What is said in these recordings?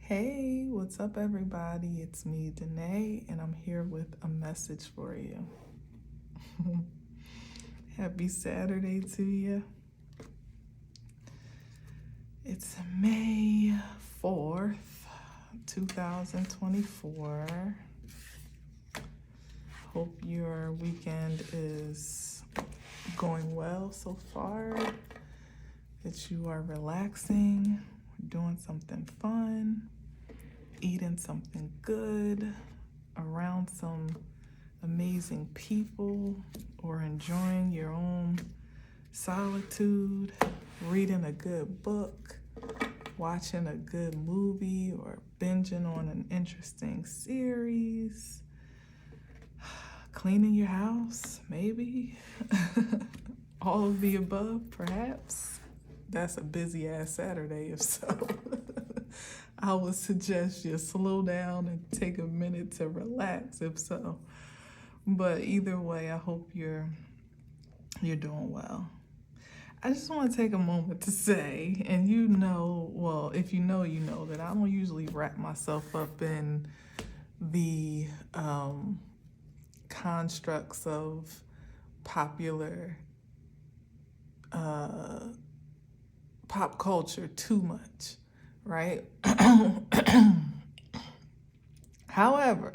Hey, what's up, everybody? It's me, Danae, and I'm here with a message for you. Happy Saturday to you. It's May 4th, 2024. Hope your weekend is going well so far, that you are relaxing, doing something fun, eating something good, around some amazing people, or enjoying your own solitude, reading a good book, watching a good movie, or binging on an interesting series, cleaning your house, maybe. All of the above, perhaps. That's a busy ass Saturday, if so. I would suggest you slow down and take a minute to relax, if so. But either way, I hope you're doing well. I just want to take a moment to say, and well, if you know, that I don't usually wrap myself up in the constructs of popular pop culture too much, right? However,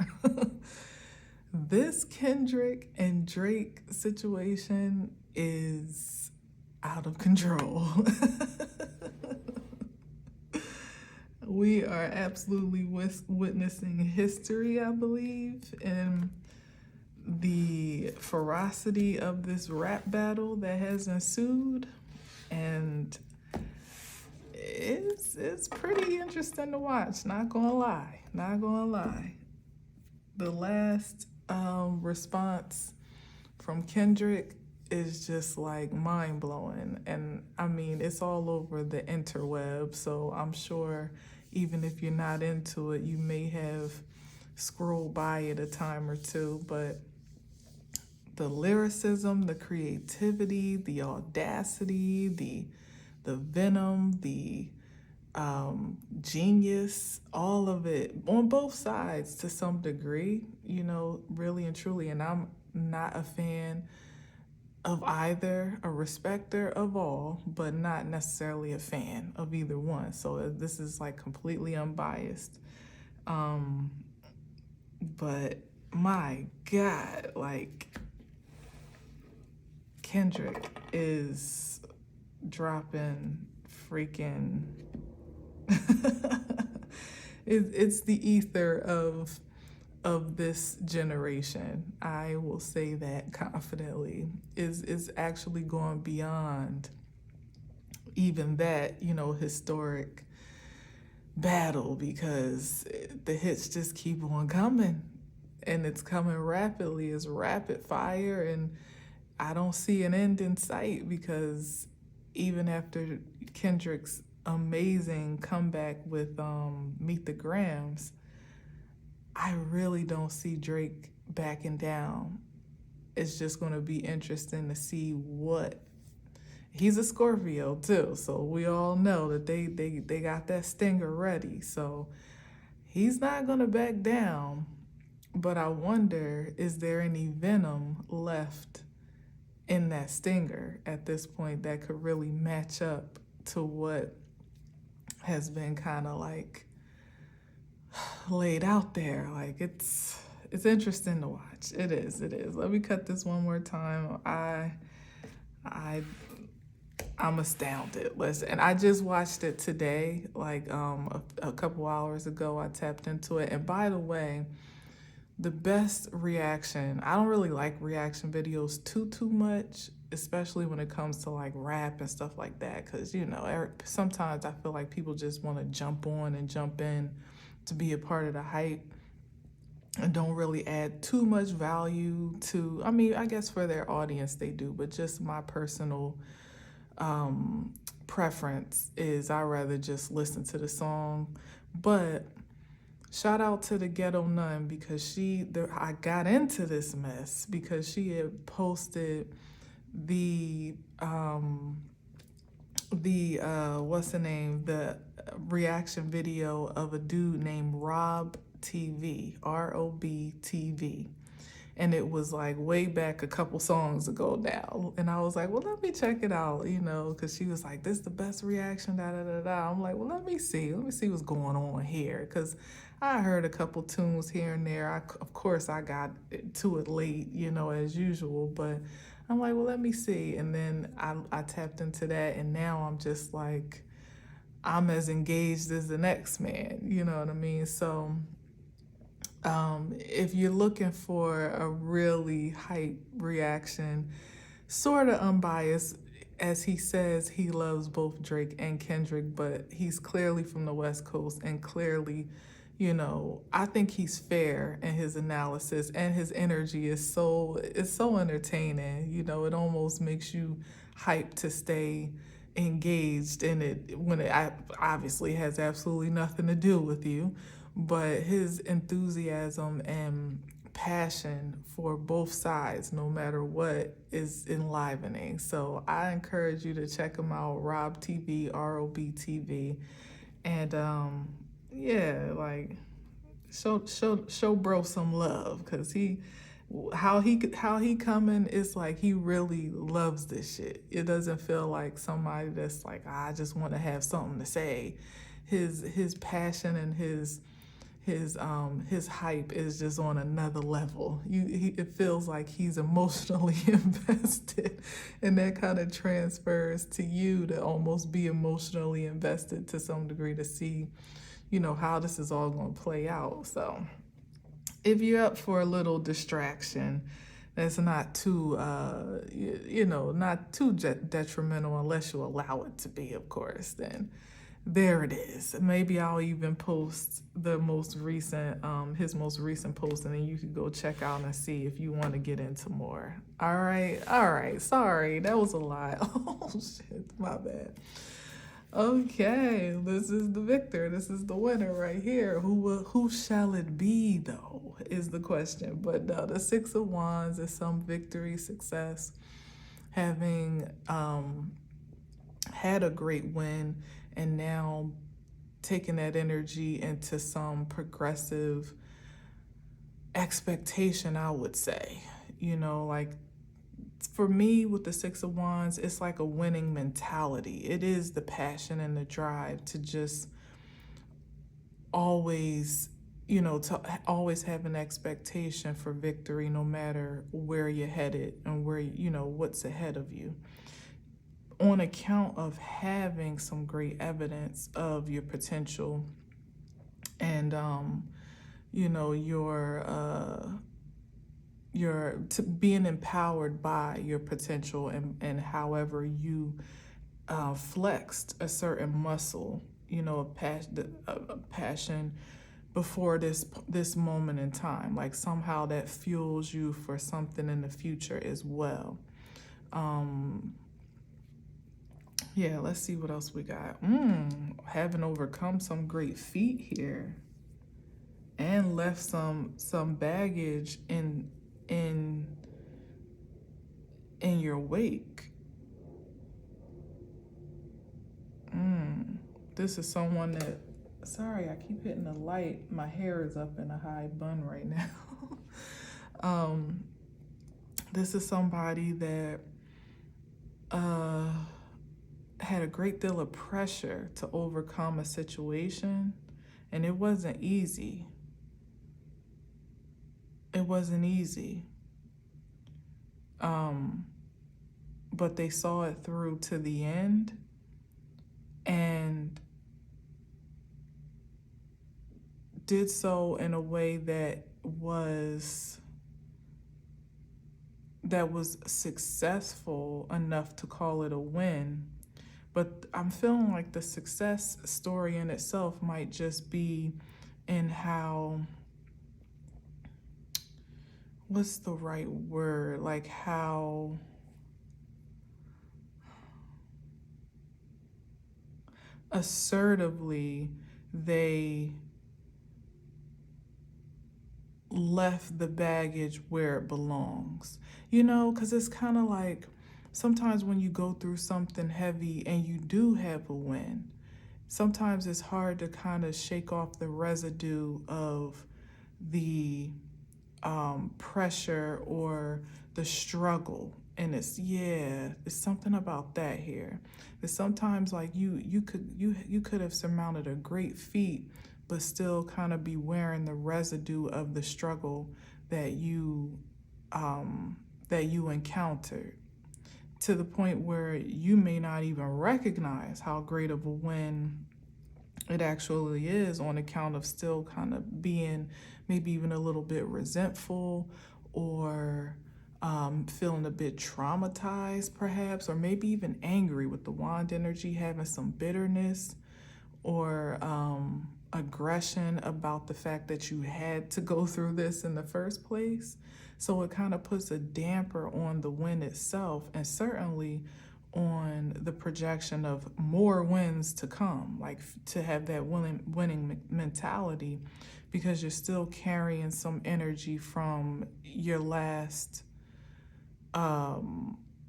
this Kendrick and Drake situation is out of control. We are absolutely witnessing history, I believe, and the ferocity of this rap battle that has ensued, and it's pretty interesting to watch, not gonna lie. The last response from Kendrick is just like mind-blowing, and I mean, it's all over the interweb, so I'm sure even if you're not into it, you may have scrolled by it a time or two, but the lyricism, the creativity, the audacity, the venom, the genius, all of it on both sides to some degree, really and truly. And I'm not a fan of either, a respecter of all, but not necessarily a fan of either one. So this is like completely unbiased. But my God, like, Kendrick is dropping freaking it's the ether of this generation. I will say that confidently. Is actually going beyond even that, historic battle, because the hits just keep on coming, and it's coming rapidly. It's rapid fire, and I don't see an end in sight, because even after Kendrick's amazing comeback with Meet the Grams, I really don't see Drake backing down. It's just going to be interesting to see what. He's a Scorpio too, so we all know that they got that stinger ready. So he's not going to back down, but I wonder, is there any venom left in that stinger at this point that could really match up to what has been kind of like laid out there? Like, it's interesting to watch. It is. Let me cut this one more time. I'm astounded. Listen, and I just watched it today, like a couple hours ago. I tapped into it, and by the way, the best reaction, I don't really like reaction videos too much, especially when it comes to like rap and stuff like that, because sometimes I feel like people just want to jump on and jump in to be a part of the hype and don't really add too much value to, I mean, I guess for their audience they do, but just my personal preference is I rather just listen to the song. But shout out to the Ghetto Nun, because I got into this mess because she had posted the what's the name, the reaction video of a dude named Rob TV, ROB TV. And it was like way back a couple songs ago now. And I was like, well, let me check it out, because she was like, this is the best reaction, da da da da. I'm like, well, let me see what's going on here. Because I heard a couple tunes here and there. Of course, I got to it late, as usual. But I'm like, well, let me see. And then I tapped into that. And now I'm just like, I'm as engaged as the next man. You know what I mean? So if you're looking for a really hype reaction, sort of unbiased, as he says he loves both Drake and Kendrick, but he's clearly from the West Coast, and clearly, I think he's fair in his analysis, and his energy is so entertaining. It almost makes you hyped to stay engaged in it when it obviously has absolutely nothing to do with you. But his enthusiasm and passion for both sides, no matter what, is enlivening. So I encourage you to check him out, Rob TV, ROB TV, and like show bro some love, cause how he coming is like he really loves this shit. It doesn't feel like somebody that's like, I just want to have something to say. His passion and his hype is just on another level. It feels like he's emotionally invested, and that kind of transfers to you to almost be emotionally invested to some degree to see, how this is all going to play out. So if you're up for a little distraction that's not too, not too detrimental, unless you allow it to be, of course, then there it is. Maybe I'll even post the most recent, his most recent post, and then you can go check out and see if you want to get into more. All right. Sorry, that was a lot. Oh shit, my bad. Okay, this is the victor. This is the winner right here. Who shall it be though? Is the question. But no, the Six of Wands is some victory, success, having had a great win, and now taking that energy into some progressive expectation, I would say. Like for me with the Six of Wands, it's like a winning mentality. It is the passion and the drive to just always, to always have an expectation for victory, no matter where you're headed and where, what's ahead of you, on account of having some great evidence of your potential and your being empowered by your potential, and however you flexed a certain muscle, a passion before this moment in time, like somehow that fuels you for something in the future as well. Yeah, let's see what else we got. Having overcome some great feat here, and left some baggage in your wake. This is someone that, sorry, I keep hitting the light. My hair is up in a high bun right now. This is somebody that had a great deal of pressure to overcome a situation, and it wasn't easy. It wasn't easy. But they saw it through to the end, and did so in a way that was successful enough to call it a win. But I'm feeling like the success story in itself might just be in how, what's the right word? Like how assertively they left the baggage where it belongs. Because it's kind of like sometimes when you go through something heavy and you do have a win, sometimes it's hard to kind of shake off the residue of the pressure or the struggle. And it's something about that here. It's sometimes like you could have surmounted a great feat, but still kind of be wearing the residue of the struggle that you encountered, to the point where you may not even recognize how great of a win it actually is, on account of still kind of being maybe even a little bit resentful, or feeling a bit traumatized perhaps, or maybe even angry with the wand energy, having some bitterness or aggression about the fact that you had to go through this in the first place. So it kind of puts a damper on the win itself, and certainly on the projection of more wins to come, like to have that winning mentality, because you're still carrying some energy from your last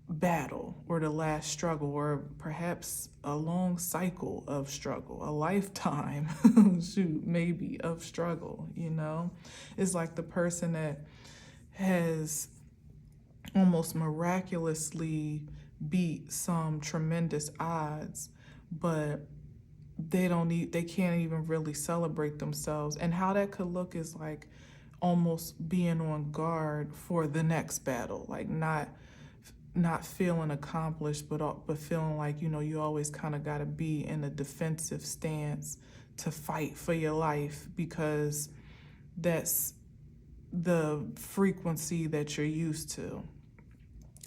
battle, or the last struggle, or perhaps a long cycle of struggle, a lifetime shoot, maybe, of struggle. It's like the person that has almost miraculously beat some tremendous odds, but they can't even really celebrate themselves. And how that could look is like almost being on guard for the next battle, like not feeling accomplished, but feeling like, you always kind of got to be in a defensive stance to fight for your life, because that's the frequency that you're used to.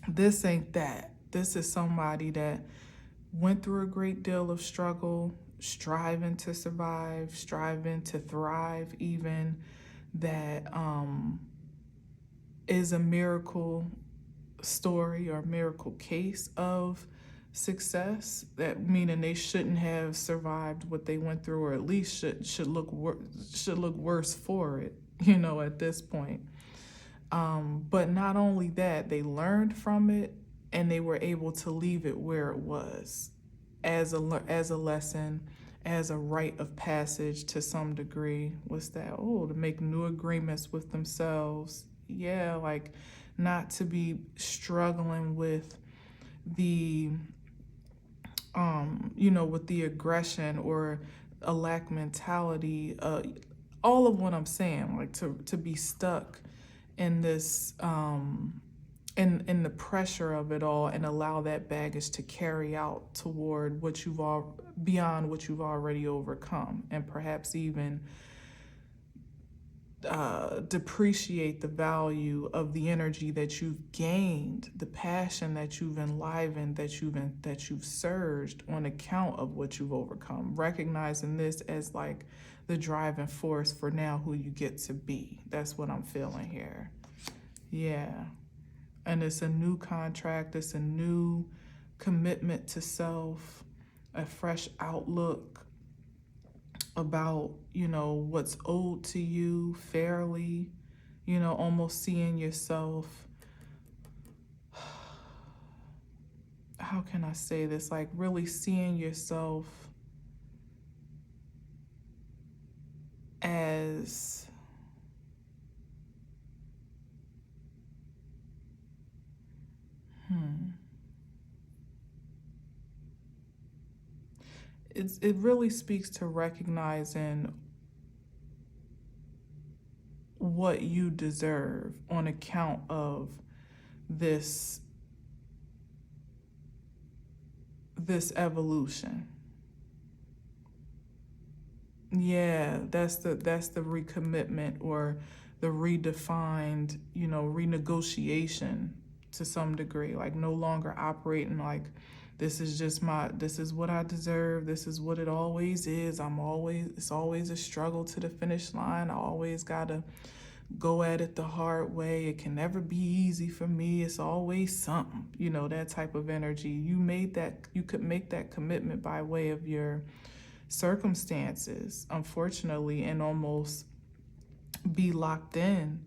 This ain't that. This is somebody that went through a great deal of struggle, striving to survive, striving to thrive even, that is a miracle story or miracle case of success, that meaning they shouldn't have survived what they went through, or at least should look worse for it, at this point. But not only that, they learned from it, and they were able to leave it where it was, as a lesson, as a rite of passage to some degree. What's that? To make new agreements with themselves. Yeah, like not to be struggling with the with the aggression or a lack mentality, all of what I'm saying, like to be stuck in this in the pressure of it all, and allow that baggage to carry out toward beyond what you've already overcome, and perhaps even depreciate the value of the energy that you've gained, the passion that you've enlivened, that you've surged on account of what you've overcome, recognizing this as like the driving force for now who you get to be. That's what I'm feeling here. Yeah. And it's a new contract, it's a new commitment to self, a fresh outlook about, what's owed to you fairly, almost seeing yourself, how can I say this? Like really seeing yourself as it really speaks to recognizing what you deserve on account of this evolution. Yeah, that's the recommitment, or the redefined, renegotiation to some degree, like no longer operating like this is what I deserve, this is what it always is. It's always a struggle to the finish line. I always gotta go at it the hard way. It can never be easy for me. It's always something, that type of energy. You could make that commitment by way of your circumstances, unfortunately, and almost be locked in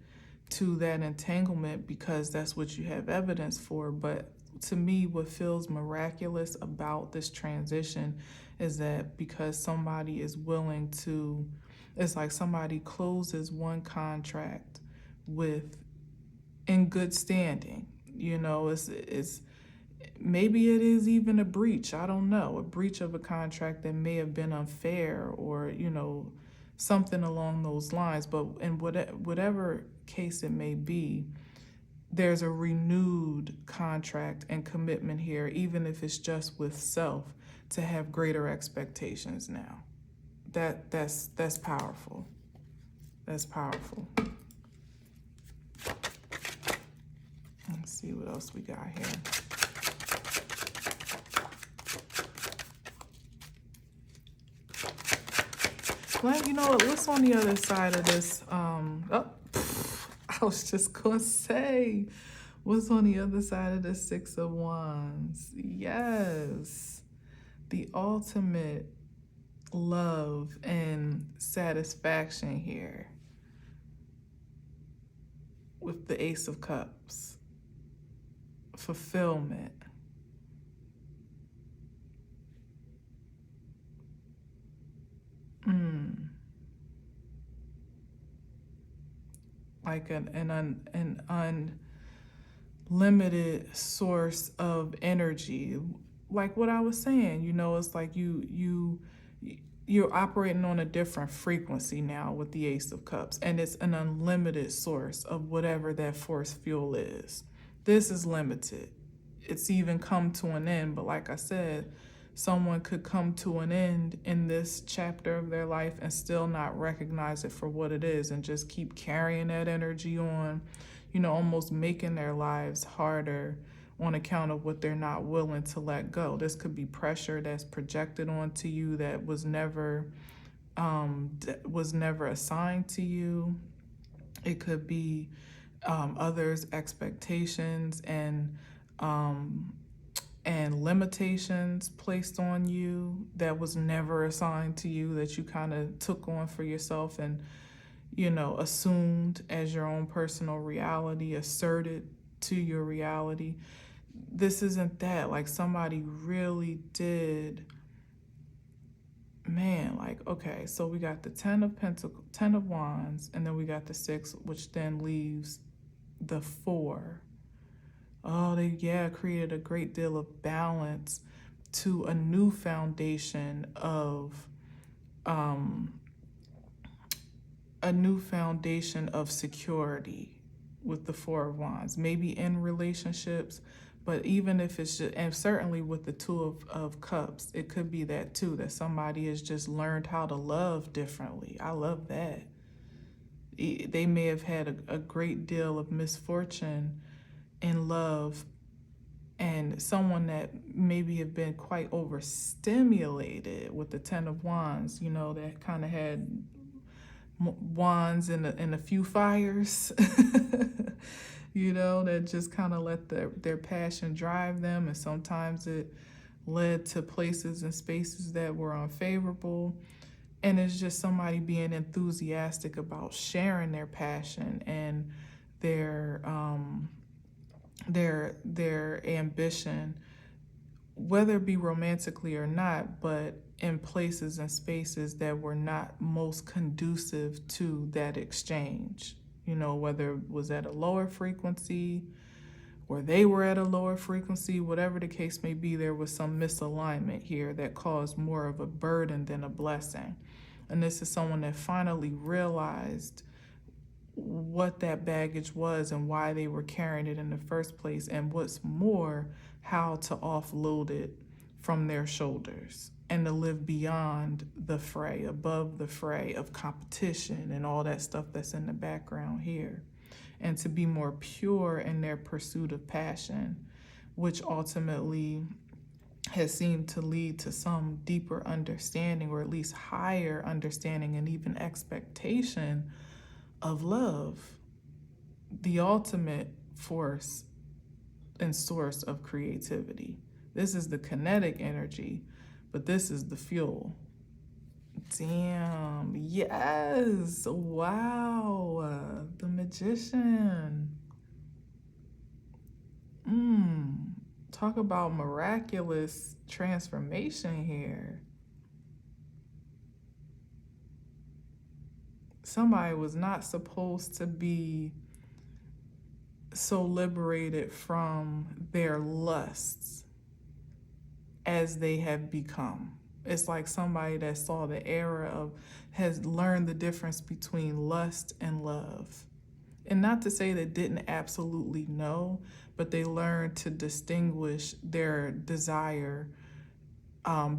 to that entanglement because that's what you have evidence for. But to me, what feels miraculous about this transition is that because somebody is willing to, it's like somebody closes one contract with in good standing. You know, it's maybe it is even a breach. I don't know, a breach of a contract that may have been unfair, or something along those lines. But in whatever case it may be, there's a renewed contract and commitment here, even if it's just with self, to have greater expectations now. That's powerful. That's powerful. Let's see what else we got here. Well, you know what? What's on the other side of this? I was just gonna say, what's on the other side of the Six of Wands? Yes, the ultimate love and satisfaction here with the Ace of Cups. Fulfillment. Like an unlimited source of energy. Like what I was saying, it's like you're operating on a different frequency now with the Ace of Cups, and it's an unlimited source of whatever that force fuel is. This is limited. It's even come to an end, but like I said, someone could come to an end in this chapter of their life and still not recognize it for what it is, and just keep carrying that energy on, almost making their lives harder on account of what they're not willing to let go. This could be pressure that's projected onto you that was never assigned to you. It could be others' expectations and limitations placed on you that was never assigned to you, that you kind of took on for yourself and assumed as your own personal reality, asserted to your reality. This isn't that. Like, somebody really did, man, like, okay, so we got the Ten of Wands, and then we got the Six, which then leaves the Four. Oh, they created a great deal of balance to a new foundation of security with the Four of Wands. Maybe in relationships, but even if it's just, and certainly with the Two of Cups, it could be that too, that somebody has just learned how to love differently. I love that. They may have had a great deal of misfortune in love, and someone that maybe have been quite overstimulated with the Ten of Wands, that kind of had wands and a few fires, that just kind of let their passion drive them, and sometimes it led to places and spaces that were unfavorable. And it's just somebody being enthusiastic about sharing their passion and their ambition, whether it be romantically or not, but in places and spaces that were not most conducive to that exchange. Whether it was at a lower frequency or they were at a lower frequency, whatever the case may be, there was some misalignment here that caused more of a burden than a blessing. And this is someone that finally realized what that baggage was and why they were carrying it in the first place, and what's more, how to offload it from their shoulders and to live beyond the fray, above the fray of competition and all that stuff that's in the background here, and to be more pure in their pursuit of passion, which ultimately has seemed to lead to some deeper understanding, or at least higher understanding and even expectation of love, the ultimate force and source of creativity. This is the kinetic energy, but this is the fuel. Damn, yes, wow, the Magician. talk about miraculous transformation here. Somebody was not supposed to be so liberated from their lusts as they have become. It's like somebody that saw the error of, has learned the difference between lust and love. And not to say they didn't absolutely know, but they learned to distinguish their desire,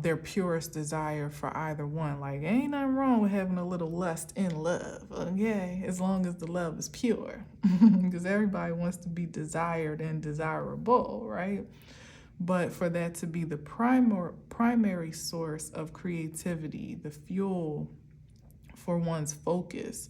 their purest desire for either one. Like, ain't nothing wrong with having a little lust in love, okay? As long as the love is pure. Because everybody wants to be desired and desirable, right? But for that to be the primary source of creativity, the fuel for one's focus,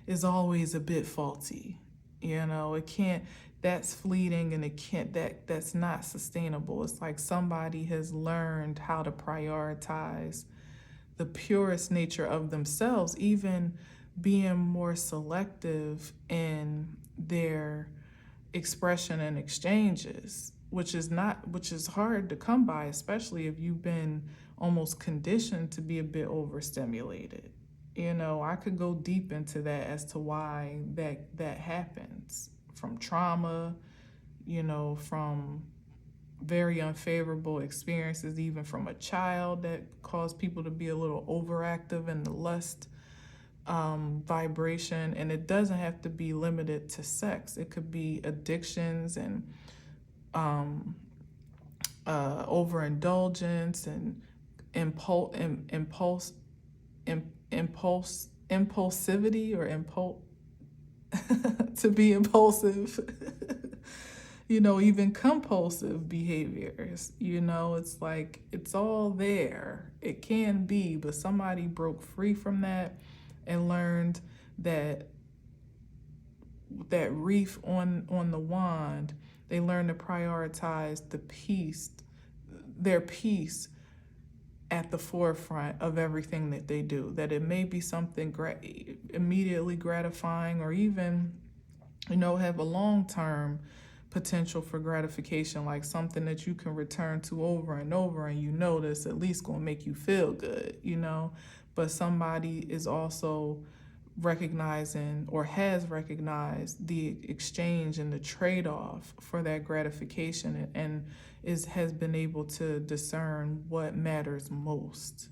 is always a bit faulty. You know, it can't, that's fleeting, and it can't, that's not sustainable. It's like somebody has learned how to prioritize the purest nature of themselves, even being more selective in their expression and exchanges, which is hard to come by, especially if you've been almost conditioned to be a bit overstimulated. You know, I could go deep into that as to why that happens, from trauma, you know, from very unfavorable experiences, even from a child that caused people to be a little overactive in the lust vibration. And it doesn't have to be limited to sex. It could be addictions and overindulgence and impulsivity, or to be impulsive. You know, even compulsive behaviors. You know, it's like, it's all there. It can be, but somebody broke free from that and learned that reef on the wand. They learn to prioritize their peace at the forefront of everything that they do. That it may be something immediately gratifying, or even, you know, have a long-term potential for gratification, like something that you can return to over and over, and you know that's at least going to make you feel good, you know. But somebody is also recognizing, or has recognized, the exchange and the trade-off for that gratification, and has been able to discern what matters most.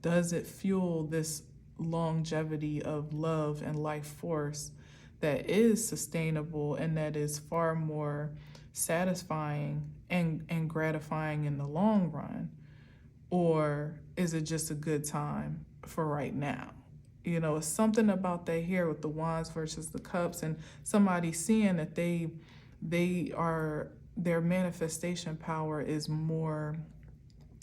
Does it fuel this longevity of love and life force that is sustainable and that is far more satisfying and gratifying in the long run? Or is it just a good time for right now? You know, it's something about that here with the wands versus the cups, and somebody seeing that their manifestation power is more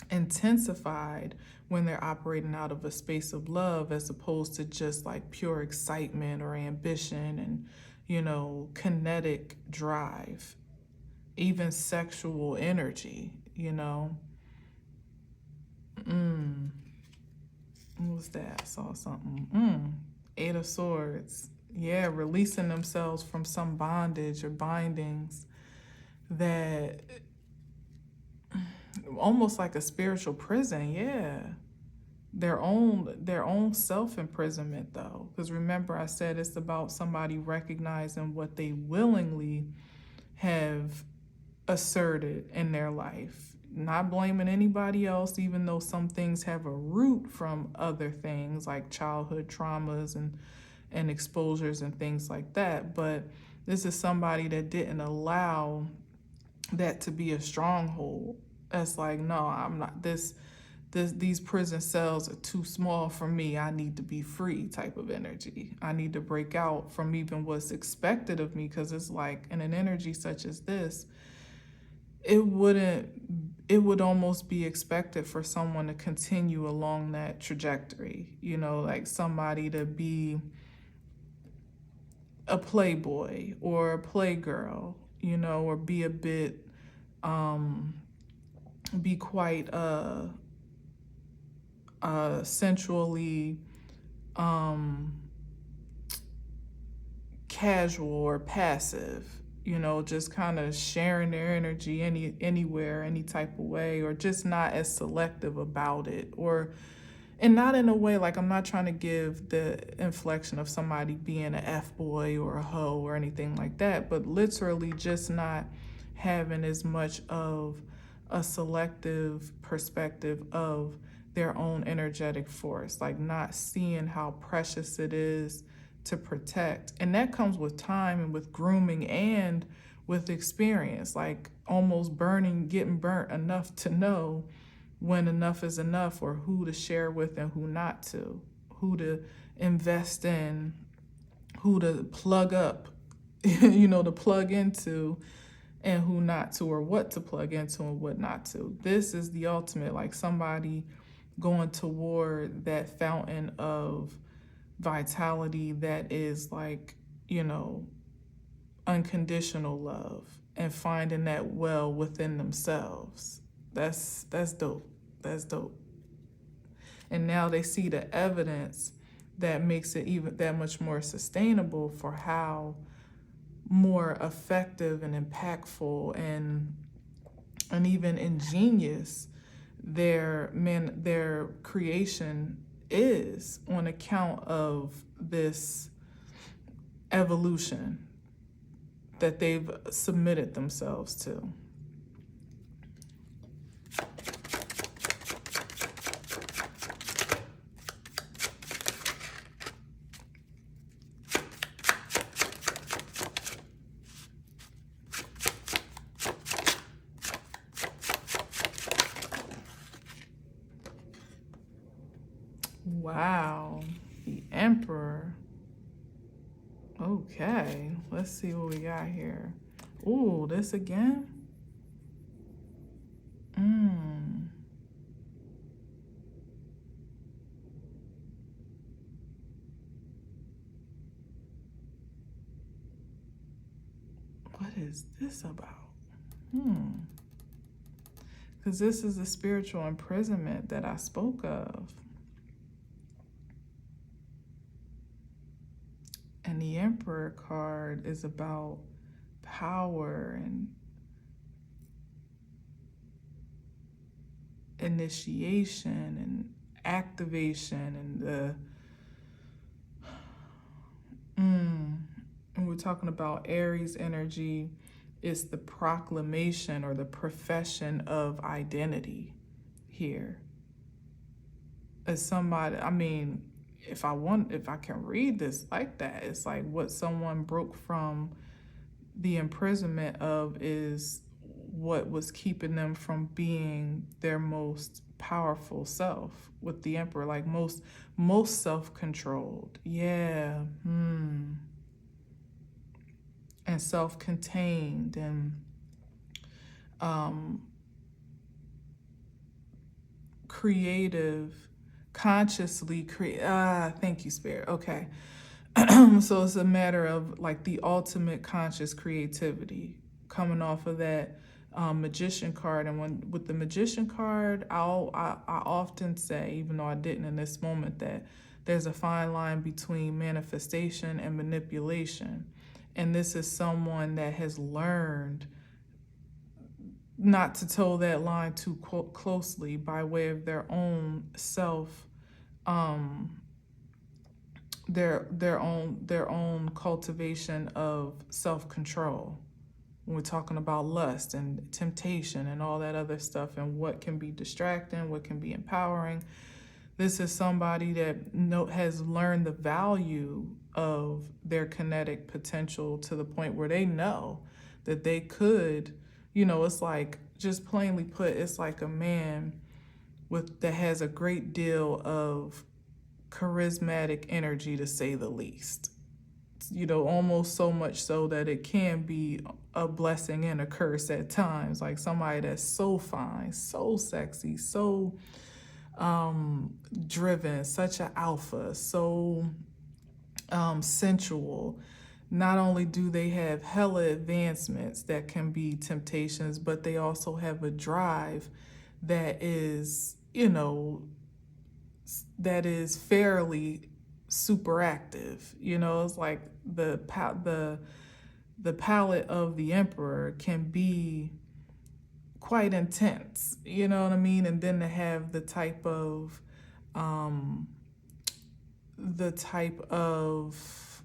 intensified when they're operating out of a space of love, as opposed to just like pure excitement or ambition and, you know, kinetic drive, even sexual energy, you know. What was that? I saw something. Eight of Swords. Yeah, releasing themselves from some bondage or bindings, that almost like a spiritual prison. Yeah, their own self-imprisonment, though, because remember I said it's about somebody recognizing what they willingly have asserted in their life, not blaming anybody else, even though some things have a root from other things like childhood traumas and exposures and things like that. But this is somebody that didn't allow that to be a stronghold. That's like, no, I'm not, these prison cells are too small for me. I need to be free type of energy. I need to break out from even what's expected of me, because it's like, in an energy such as this, it would almost be expected for someone to continue along that trajectory, you know, like somebody to be a playboy or a playgirl, you know, or be a bit, be quite sensually casual or passive, just kind of sharing their energy anywhere, any type of way, or just not as selective about it, and not in a way like I'm not trying to give the inflection of somebody being an F-boy or a hoe or anything like that, but literally just not having as much of a selective perspective of their own energetic force, like not seeing how precious it is to protect. And that comes with time and with grooming and with experience, like almost getting burnt enough to know when enough is enough, or who to share with and who not to, who to invest in, who to plug up, to plug into, and who not to, or what to plug into and what not to. This is the ultimate, like somebody going toward that fountain of vitality that is like, unconditional love, and finding that well within themselves. That's dope. That's dope. And now they see the evidence that makes it even that much more sustainable for how more effective and impactful and even ingenious their creation is, on account of this evolution that they've submitted themselves to. Wow, the Emperor. Okay, let's see what we got here. Ooh, this again? What is this about? Because this is the spiritual imprisonment that I spoke of. And the Emperor card is about power and initiation and activation and we're talking about Aries energy. It's the proclamation or the profession of identity here. As somebody, if I can read this like that, it's like what someone broke from the imprisonment of is what was keeping them from being their most powerful self, with the Emperor, like most self-controlled. Yeah. And self-contained and creative, consciously thank you, Spirit. Okay. So it's a matter of like the ultimate conscious creativity coming off of that Magician card. And with the Magician card, I often say, even though I didn't in this moment, that there's a fine line between manifestation and manipulation. And this is someone that has learned not to toe that line too closely by way of their own self, their own cultivation of self-control. When we're talking about lust and temptation and all that other stuff, and what can be distracting, what can be empowering. This is somebody that has learned the value of their kinetic potential to the point where they know that they could, it's like, just plainly put, it's like a man that has a great deal of charismatic energy, to say the least. Almost so much so that it can be a blessing and a curse at times. Like somebody that's so fine, so sexy, so driven, such an alpha, so sensual. Not only do they have hella advancements that can be temptations, but they also have a drive that is, that is fairly super active. It's like the the palette of the Emperor can be quite intense, you know what I mean? And then to have um, the type of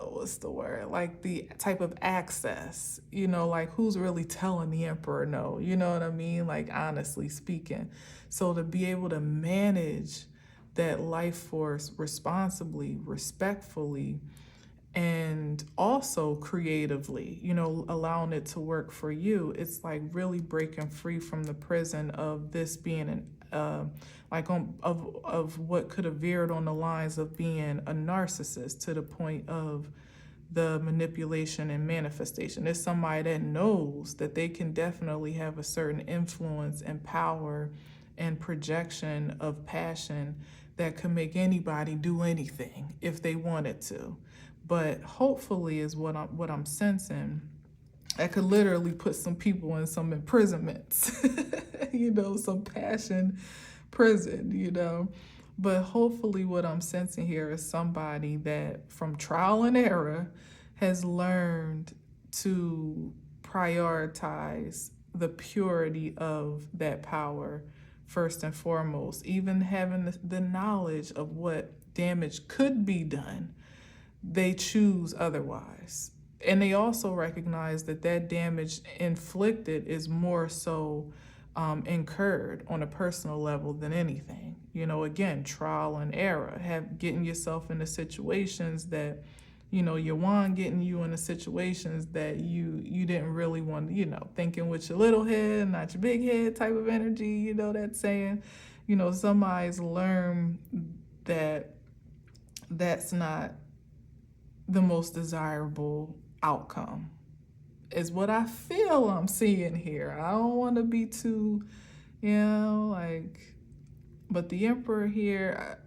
what's the word, like the type of access, you know, like who's really telling the Emperor no, you know what I mean, like honestly speaking. So to be able to manage that life force responsibly, respectfully, and also creatively, you know, allowing it to work for you, it's like really breaking free from the prison of this being an of what could have veered on the lines of being a narcissist to the point of the manipulation and manifestation. It's somebody that knows that they can definitely have a certain influence and power and projection of passion that could make anybody do anything if they wanted to. But hopefully is what I'm sensing. I could literally put some people in some imprisonments, you know, some passion prison, you know. But hopefully what I'm sensing here is somebody that from trial and error has learned to prioritize the purity of that power first and foremost, even having the knowledge of what damage could be done. They choose otherwise. And they also recognize that that damage inflicted is more so incurred on a personal level than anything. You know, again, trial and error, getting yourself into situations that, you know, your wand getting you into situations that you didn't really want, you know, thinking with your little head, not your big head type of energy, you know that saying. You know, somebody's learned that that's not the most desirable outcome, is what I feel I'm seeing here. I don't want to be too, you know, like, but the Emperor here,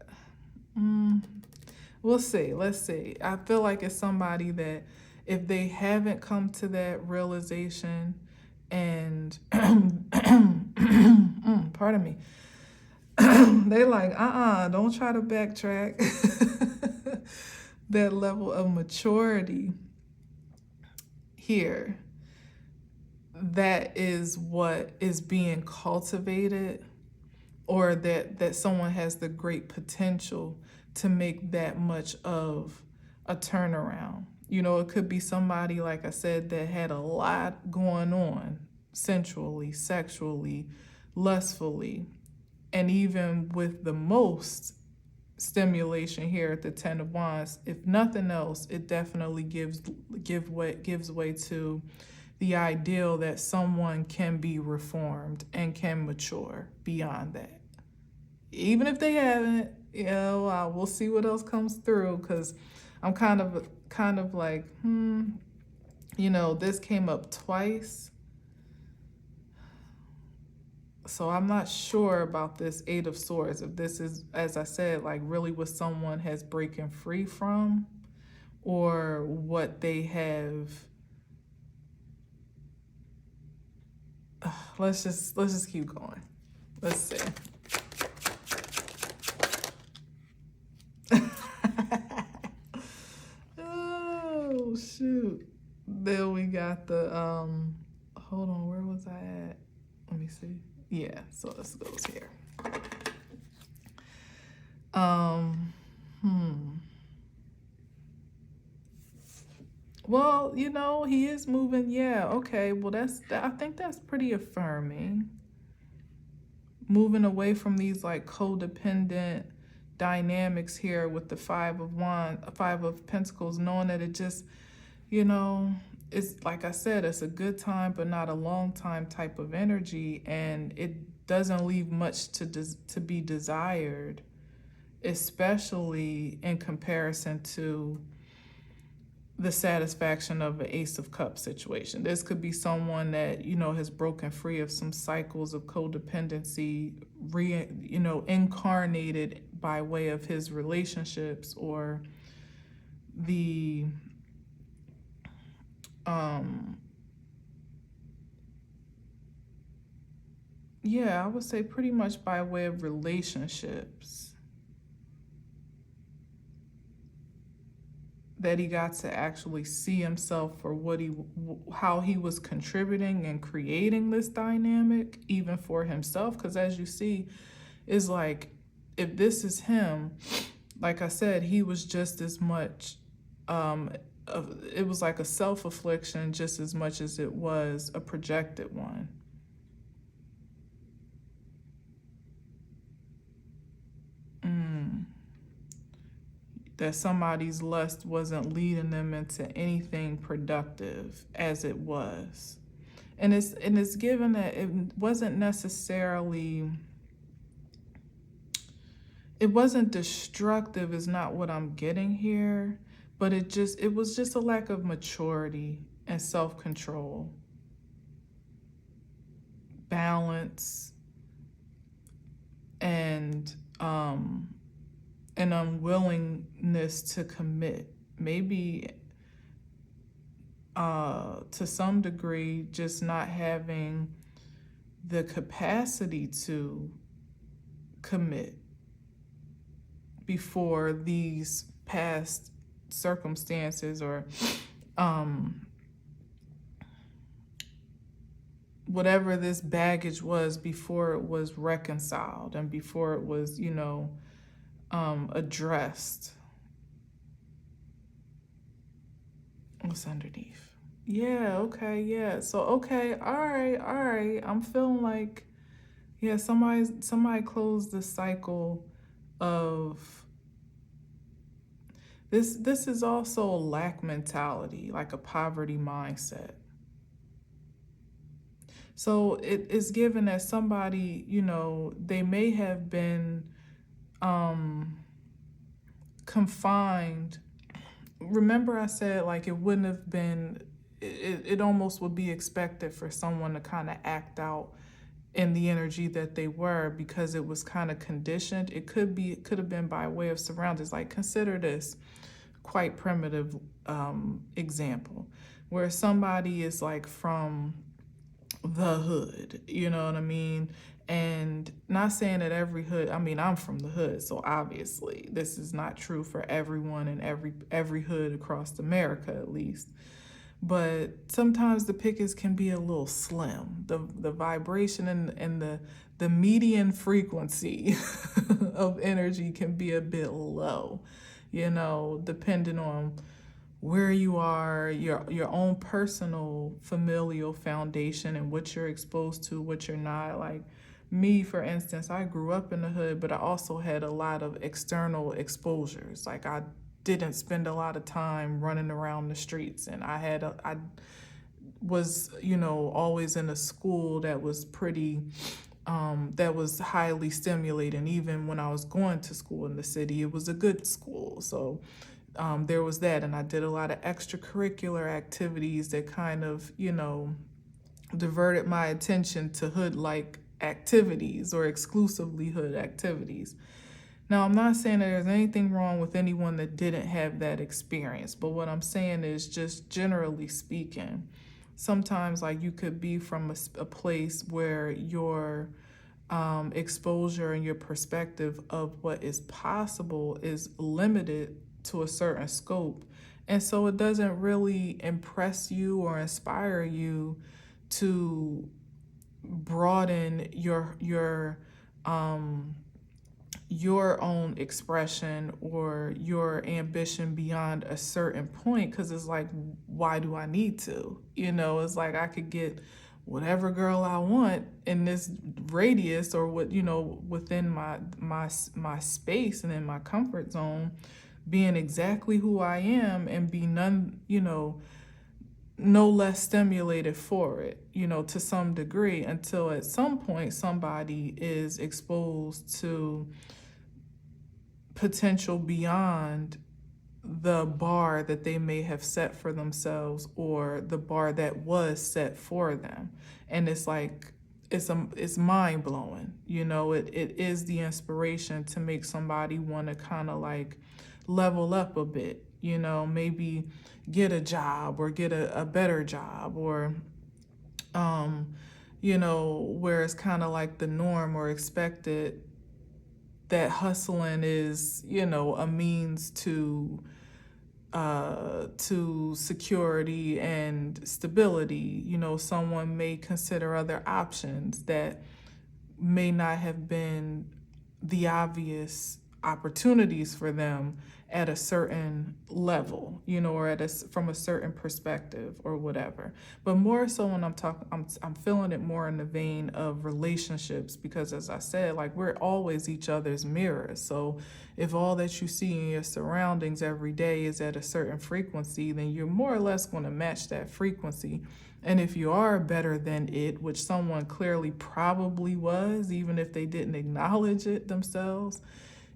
we'll see. Let's see. I feel like it's somebody that if they haven't come to that realization and, pardon me, they like, don't try to backtrack. That level of maturity here, that is what is being cultivated, or that someone has the great potential to make that much of a turnaround. You know, it could be somebody, like I said, that had a lot going on sensually, sexually, lustfully, and even with the most stimulation here at the Ten of Wands, if nothing else, it definitely gives way to the ideal that someone can be reformed and can mature beyond that. Even if they haven't, you know, we'll see what else comes through, because I'm kind of like, you know, this came up twice. So I'm not sure about this Eight of Swords, if this is, as I said, like really what someone has breaking free from, or what they have. Let's just keep going. Let's see. Oh shoot. Then we got the hold on, where was I at? Let me see. Yeah, so this goes here. Well, you know, he is moving. Yeah, okay. Well, I think that's pretty affirming. Moving away from these like codependent dynamics here with the Five of Pentacles, knowing that it just, you know, it's like I said, it's a good time but not a long time type of energy, and it doesn't leave much to be desired, especially in comparison to the satisfaction of an Ace of Cups situation. This could be someone that, you know, has broken free of some cycles of codependency, incarnated by way of his relationships, or the yeah, I would say pretty much by way of relationships. that he got to actually see himself for how he was contributing and creating this dynamic, even for himself. Because as you see, is like, if this is him, like I said, he was just as much, it was like a self-affliction just as much as it was a projected one. That somebody's lust wasn't leading them into anything productive as it was. And it's given that it wasn't necessarily, it wasn't destructive is not what I'm getting here, but it was just a lack of maturity and self-control, balance, and an unwillingness to commit. Maybe to some degree, just not having the capacity to commit before these past circumstances or whatever this baggage was, before it was reconciled and before it was, addressed. What's underneath? Yeah, okay, yeah. So, okay, all right. I'm feeling like, yeah, somebody closed the cycle of this is also a lack mentality, like a poverty mindset. So it is given that somebody, they may have been confined. Remember I said, like, it wouldn't have been, it almost would be expected for someone to kind of act out in the energy that they were, because it was kind of conditioned. It could have been by way of surroundings. Like, consider this quite primitive example where somebody is like from the hood, you know what I mean? And not saying that every hood, I mean, I'm from the hood, so obviously this is not true for everyone in every hood across America, at least. But sometimes the pickets can be a little slim. The vibration and the median frequency of energy can be a bit low, depending on where you are, your own personal familial foundation and what you're exposed to, what you're not. Like me, for instance, I grew up in the hood, but I also had a lot of external exposures. Like I didn't spend a lot of time running around the streets, and I was, always in a school that was pretty, that was highly stimulating. Even when I was going to school in the city, it was a good school. So there was that, and I did a lot of extracurricular activities that kind of, diverted my attention to hood-like activities or exclusively hood activities. Now, I'm not saying that there's anything wrong with anyone that didn't have that experience, but what I'm saying is, just generally speaking, sometimes like you could be from a place where your exposure and your perspective of what is possible is limited to a certain scope. And so it doesn't really impress you or inspire you to broaden your own expression or your ambition beyond a certain point, because it's like, why do I need to? It's like I could get whatever girl I want in this radius, or what, within my space and in my comfort zone, being exactly who I am and be no less stimulated for it, to some degree, until at some point somebody is exposed to potential beyond the bar that they may have set for themselves, or the bar that was set for them. And it's like, it's mind blowing. It is the inspiration to make somebody want to kind of like level up a bit, maybe get a job or get a better job, or where it's kind of like the norm or expected that hustling is, a means to to security and stability. You know, someone may consider other options that may not have been the obvious opportunities for them at a certain level, you know, or from a certain perspective or whatever. But more so when I'm talking, I'm feeling it more in the vein of relationships, because as I said, like, we're always each other's mirrors. So if all that you see in your surroundings every day is at a certain frequency, then you're more or less going to match that frequency. And if you are better than it, which someone clearly probably was, even if they didn't acknowledge it themselves,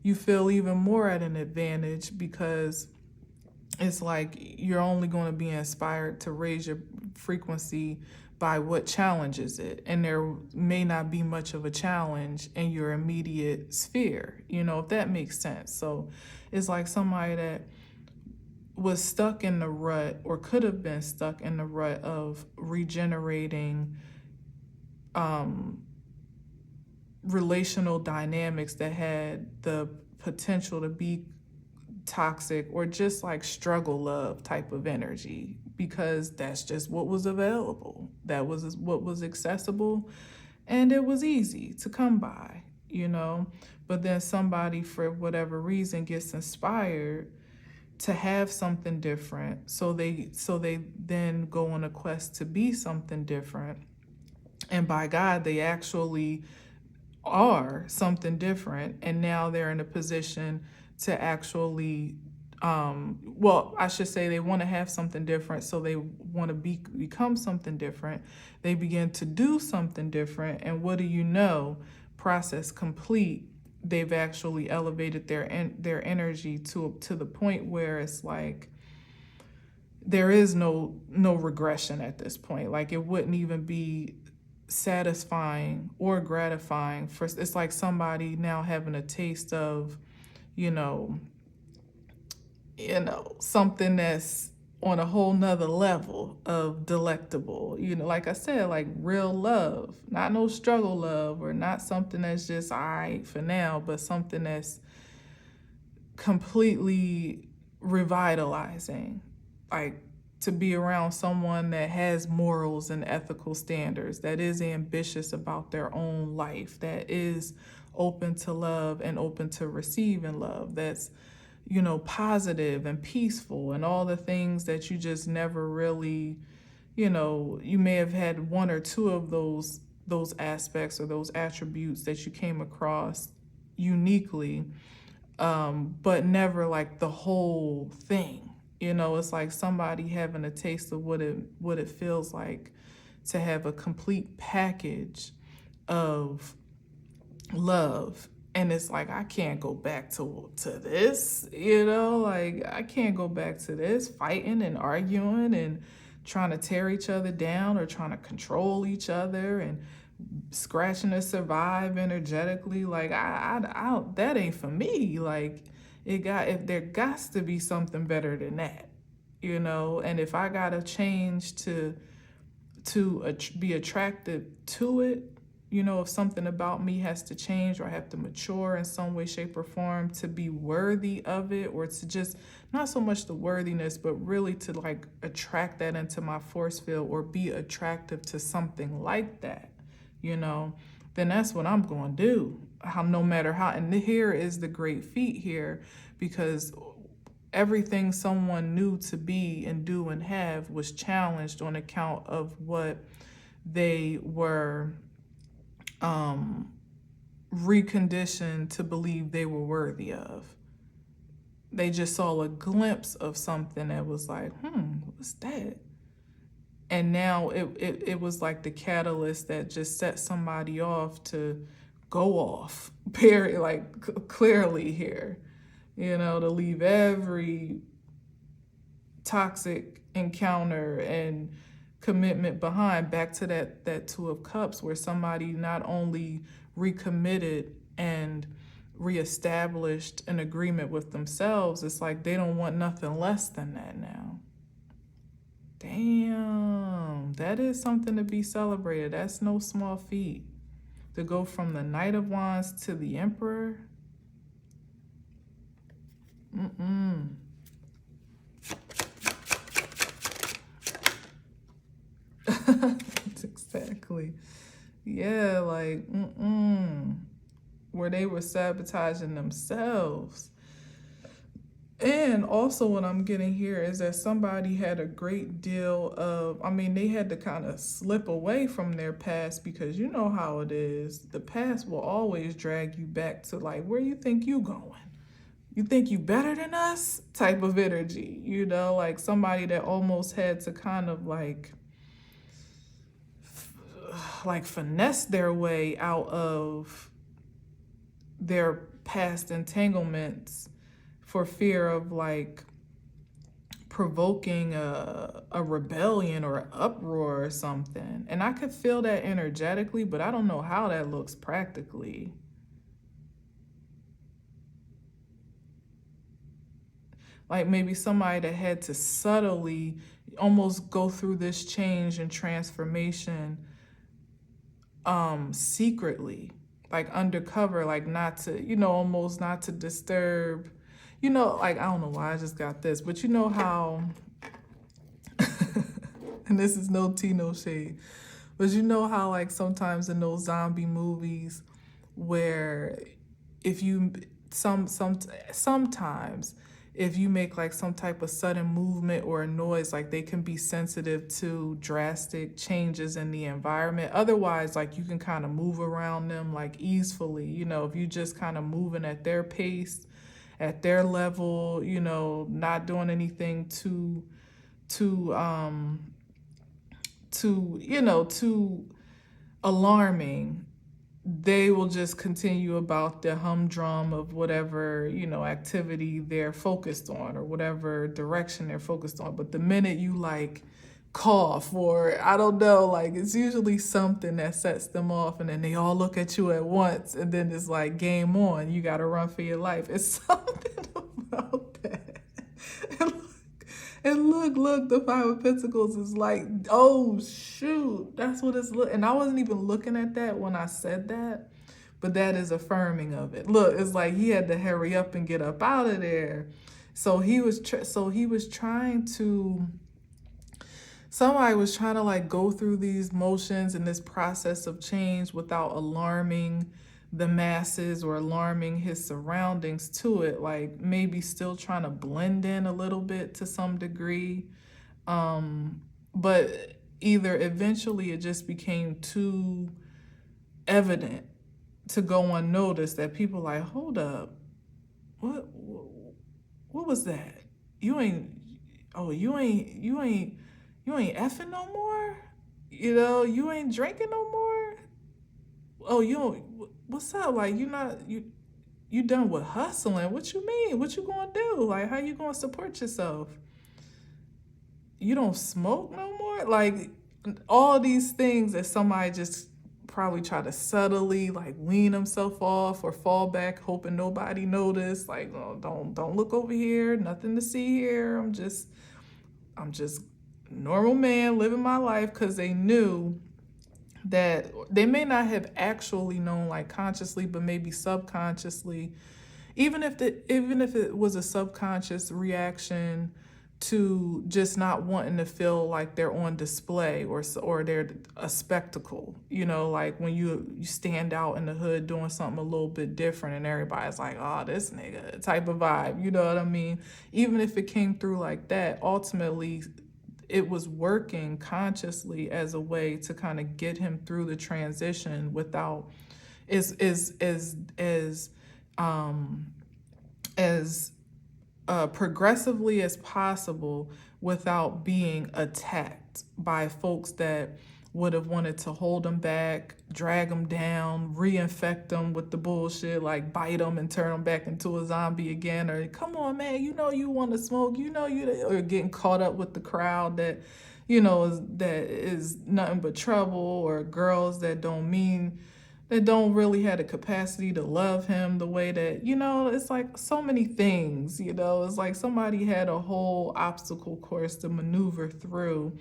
you feel even more at an advantage, because it's like you're only going to be inspired to raise your frequency by what challenges it. And there may not be much of a challenge in your immediate sphere, you know, if that makes sense. So it's like somebody that was stuck in the rut, or could have been stuck in the rut of regenerating relational dynamics that had the potential to be toxic, or just like struggle love type of energy, because that's just what was available. That was what was accessible, and it was easy to come by, you know. But then somebody, for whatever reason, gets inspired to have something different, so they then go on a quest to be something different, and by God, they actually are something different, and now they're in a position to actually well, I should say, they want to have something different, so they want to become something different. They begin to do something different, and what do you know? Process complete. They've actually elevated their energy to the point where it's like there is no regression at this point. Like, it wouldn't even be satisfying or gratifying for, it's like somebody now having a taste of, you know, something that's on a whole nother level of delectable, you know, like I said, like real love, not no struggle love, or not something that's just all right for now, but something that's completely revitalizing. Like, to be around someone that has morals and ethical standards, that is ambitious about their own life, that is open to love and open to receiving love, that's, you know, positive and peaceful, and all the things that you just never really, you know, you may have had one or two of those aspects or those attributes that you came across uniquely, but never like the whole thing. You know, it's like somebody having a taste of what it feels like to have a complete package of love. And it's like, I can't go back to this, you know, like I can't go back to this fighting and arguing and trying to tear each other down, or trying to control each other and scratching to survive energetically. Like, I that ain't for me. Like, if there gots to be something better than that, you know. And if I gotta change to be attracted to it, you know, if something about me has to change, or I have to mature in some way, shape, or form to be worthy of it, or to just, not so much the worthiness, but really to like attract that into my force field, or be attractive to something like that, you know, then that's what I'm going to do. No matter how, and here is the great feat here, because everything someone knew to be and do and have was challenged on account of what they were reconditioned to believe they were worthy of. They just saw a glimpse of something that was like, what's that? And now it was like the catalyst that just set somebody off to go off, like clearly here, you know, to leave every toxic encounter and commitment behind, back to that Two of Cups, where somebody not only recommitted and reestablished an agreement with themselves, it's like they don't want nothing less than that now. Damn, that is something to be celebrated. That's no small feat. To go from the Knight of Wands to the Emperor. Exactly. Yeah, like, where they were sabotaging themselves. And also, what I'm getting here is that somebody had a great deal of, I mean, they had to kind of slip away from their past because you know how it is. The past will always drag you back to like, where you think you going? You think you better than us? Type of energy, like somebody that almost had to kind of like finesse their way out of their past entanglements for fear of like provoking a rebellion or uproar or something. And I could feel that energetically, but I don't know how that looks practically. Like maybe somebody that had to subtly almost go through this change and transformation secretly, like undercover, like not to, almost not to disturb, like I don't know why I just got this, but you know how and this is no tea, no shade, but you know how like sometimes in those zombie movies where if you sometimes if you make like some type of sudden movement or a noise, like they can be sensitive to drastic changes in the environment. Otherwise, like you can kind of move around them like easily, if you just kind of moving at their pace, at their level, not doing anything too alarming. They will just continue about the humdrum of whatever, activity they're focused on or whatever direction they're focused on. But the minute you like cough or I don't know, like it's usually something that sets them off and then they all look at you at once and then it's like game on. You got to run for your life. It's something about that. And look, the Five of Pentacles is like, oh shoot, that's what it's and I wasn't even looking at that when I said that, but that is affirming of it. Look, it's like he had to hurry up and get up out of there. So he was trying to. Somebody was trying to like go through these motions and this process of change without alarming the masses or alarming his surroundings to it, like maybe still trying to blend in a little bit to some degree. But either eventually it just became too evident to go unnoticed that people like, hold up, what was that? You ain't effing no more? You ain't drinking no more? Oh, you don't, what's up? Like, you done with hustling. What you mean? What you gonna do? Like, how you gonna support yourself? You don't smoke no more? Like, all these things that somebody just probably try to subtly like wean himself off or fall back hoping nobody noticed. Like, oh, don't look over here, nothing to see here. I'm just normal man living my life, because they knew that they may not have actually known like consciously, but maybe subconsciously, even if it was a subconscious reaction to just not wanting to feel like they're on display or they're a spectacle, like when you stand out in the hood doing something a little bit different and everybody's like, oh, this nigga type of vibe, you know what I mean? Even if it came through like that, ultimately it was working consciously as a way to kind of get him through the transition without as progressively as possible without being attacked by folks that would have wanted to hold them back, drag them down, reinfect them with the bullshit, like bite them and turn them back into a zombie again, or come on, man, you want to smoke, or getting caught up with the crowd that, is nothing but trouble, or girls that don't really have the capacity to love him the way that, it's like so many things, it's like somebody had a whole obstacle course to maneuver through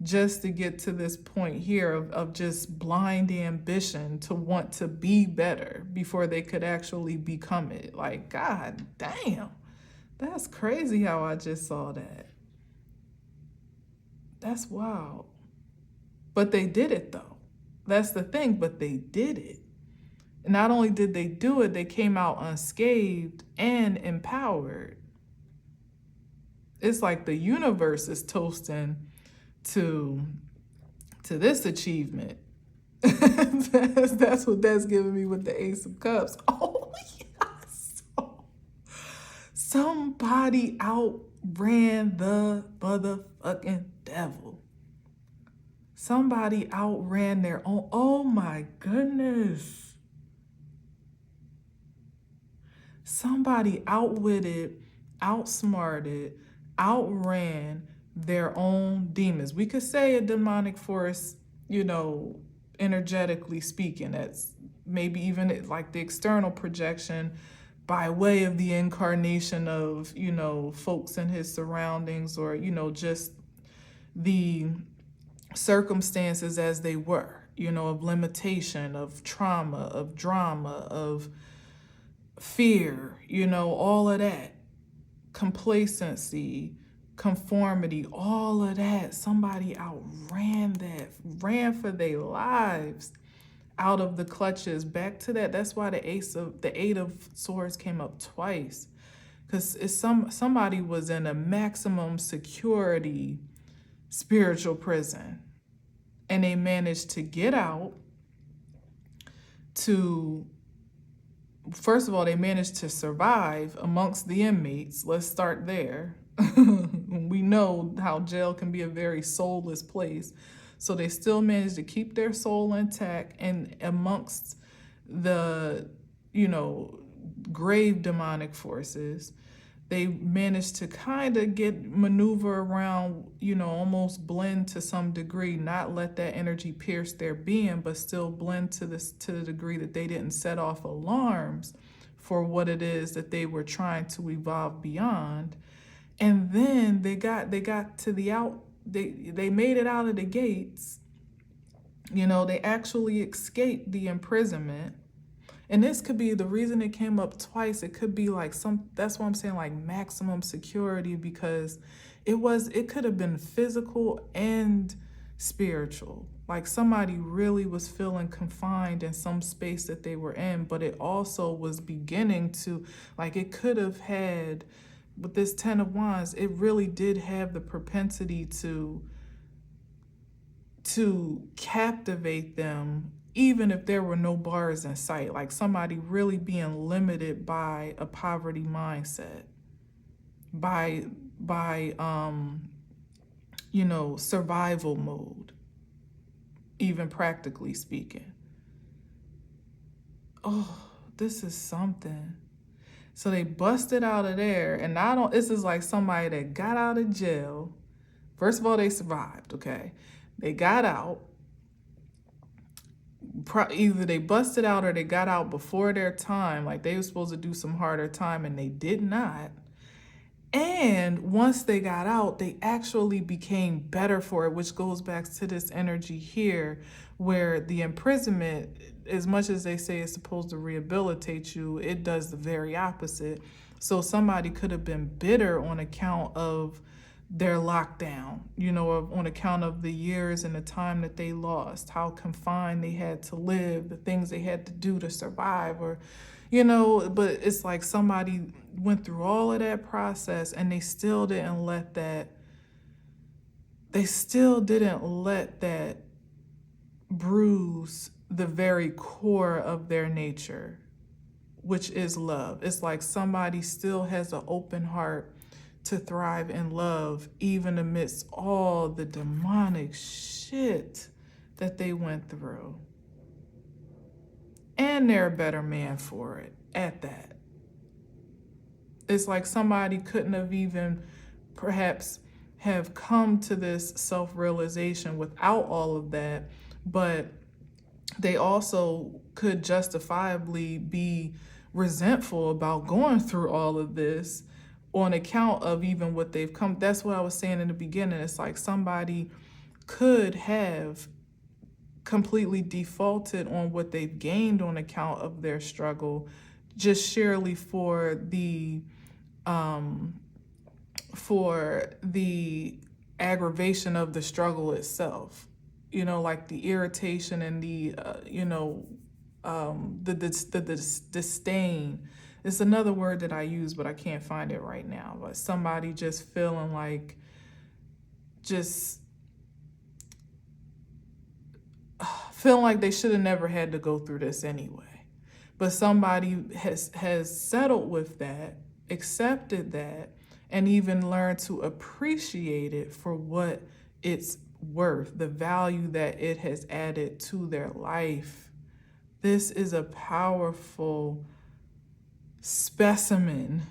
just to get to this point here of just blind ambition to want to be better before they could actually become it. Like, God damn, that's crazy how I just saw that. That's wild. But they did it though. That's the thing, but they did it. Not only did they do it, they came out unscathed and empowered. It's like the universe is toasting to this achievement. That's what that's giving me with the Ace of Cups. Oh, yes. Somebody outran the motherfucking devil. Somebody outran their own. Oh my goodness. Somebody outwitted, outsmarted, outran their own demons. We could say a demonic force, energetically speaking. That's maybe even like the external projection by way of the incarnation of, folks in his surroundings, or, just the circumstances as they were, of limitation, of trauma, of drama, of fear, all of that, complacency, conformity, all of that. Somebody outran that, ran for their lives out of the clutches. Back to that. That's why the Eight of Swords came up twice, because somebody was in a maximum security spiritual prison, and they managed to get out. First of all, they managed to survive amongst the inmates. Let's start there. We know how jail can be a very soulless place. So they still managed to keep their soul intact, and amongst the, grave demonic forces, they managed to kind of maneuver around, almost blend to some degree, not let that energy pierce their being, but still blend to the degree that they didn't set off alarms for what it is that they were trying to evolve beyond. And then they got to they made it out of the gates. They actually escaped the imprisonment. And this could be the reason it came up twice. It could be like that's why I'm saying like maximum security, because it could have been physical and spiritual. Like somebody really was feeling confined in some space that they were in, but it also was beginning to, like, it could have had, with this Ten of Wands, it really did have the propensity to captivate them, even if there were no bars in sight. Like somebody really being limited by a poverty mindset, by survival mode, even practically speaking. Oh, this is something. So they busted out of there, and this is like somebody that got out of jail. First of all, they survived, okay? They got out. Either they busted out or they got out before their time. Like they were supposed to do some harder time and they did not. And once they got out, they actually became better for it, which goes back to this energy here, where the imprisonment, as much as they say it's supposed to rehabilitate you, it does the very opposite. So somebody could have been bitter on account of their lockdown, on account of the years and the time that they lost, how confined they had to live, the things they had to do to survive, or, but it's like somebody went through all of that process and they still didn't let that bruise the very core of their nature, which is love. It's like somebody still has an open heart to thrive in love, even amidst all the demonic shit that they went through. And they're a better man for it at that. It's like somebody couldn't have even perhaps have come to this self-realization without all of that, but they also could justifiably be resentful about going through all of this on account of even what they've come. That's what I was saying in the beginning. It's like somebody could have completely defaulted on what they've gained on account of their struggle, just sheerly for the aggravation of the struggle itself. like the irritation and the, disdain. It's another word that I use, but I can't find it right now. But somebody just feeling like, just feeling like they should have never had to go through this anyway. But somebody has settled with that, accepted that, and even learned to appreciate it for what it's worth, the value that it has added to their life. This is a powerful specimen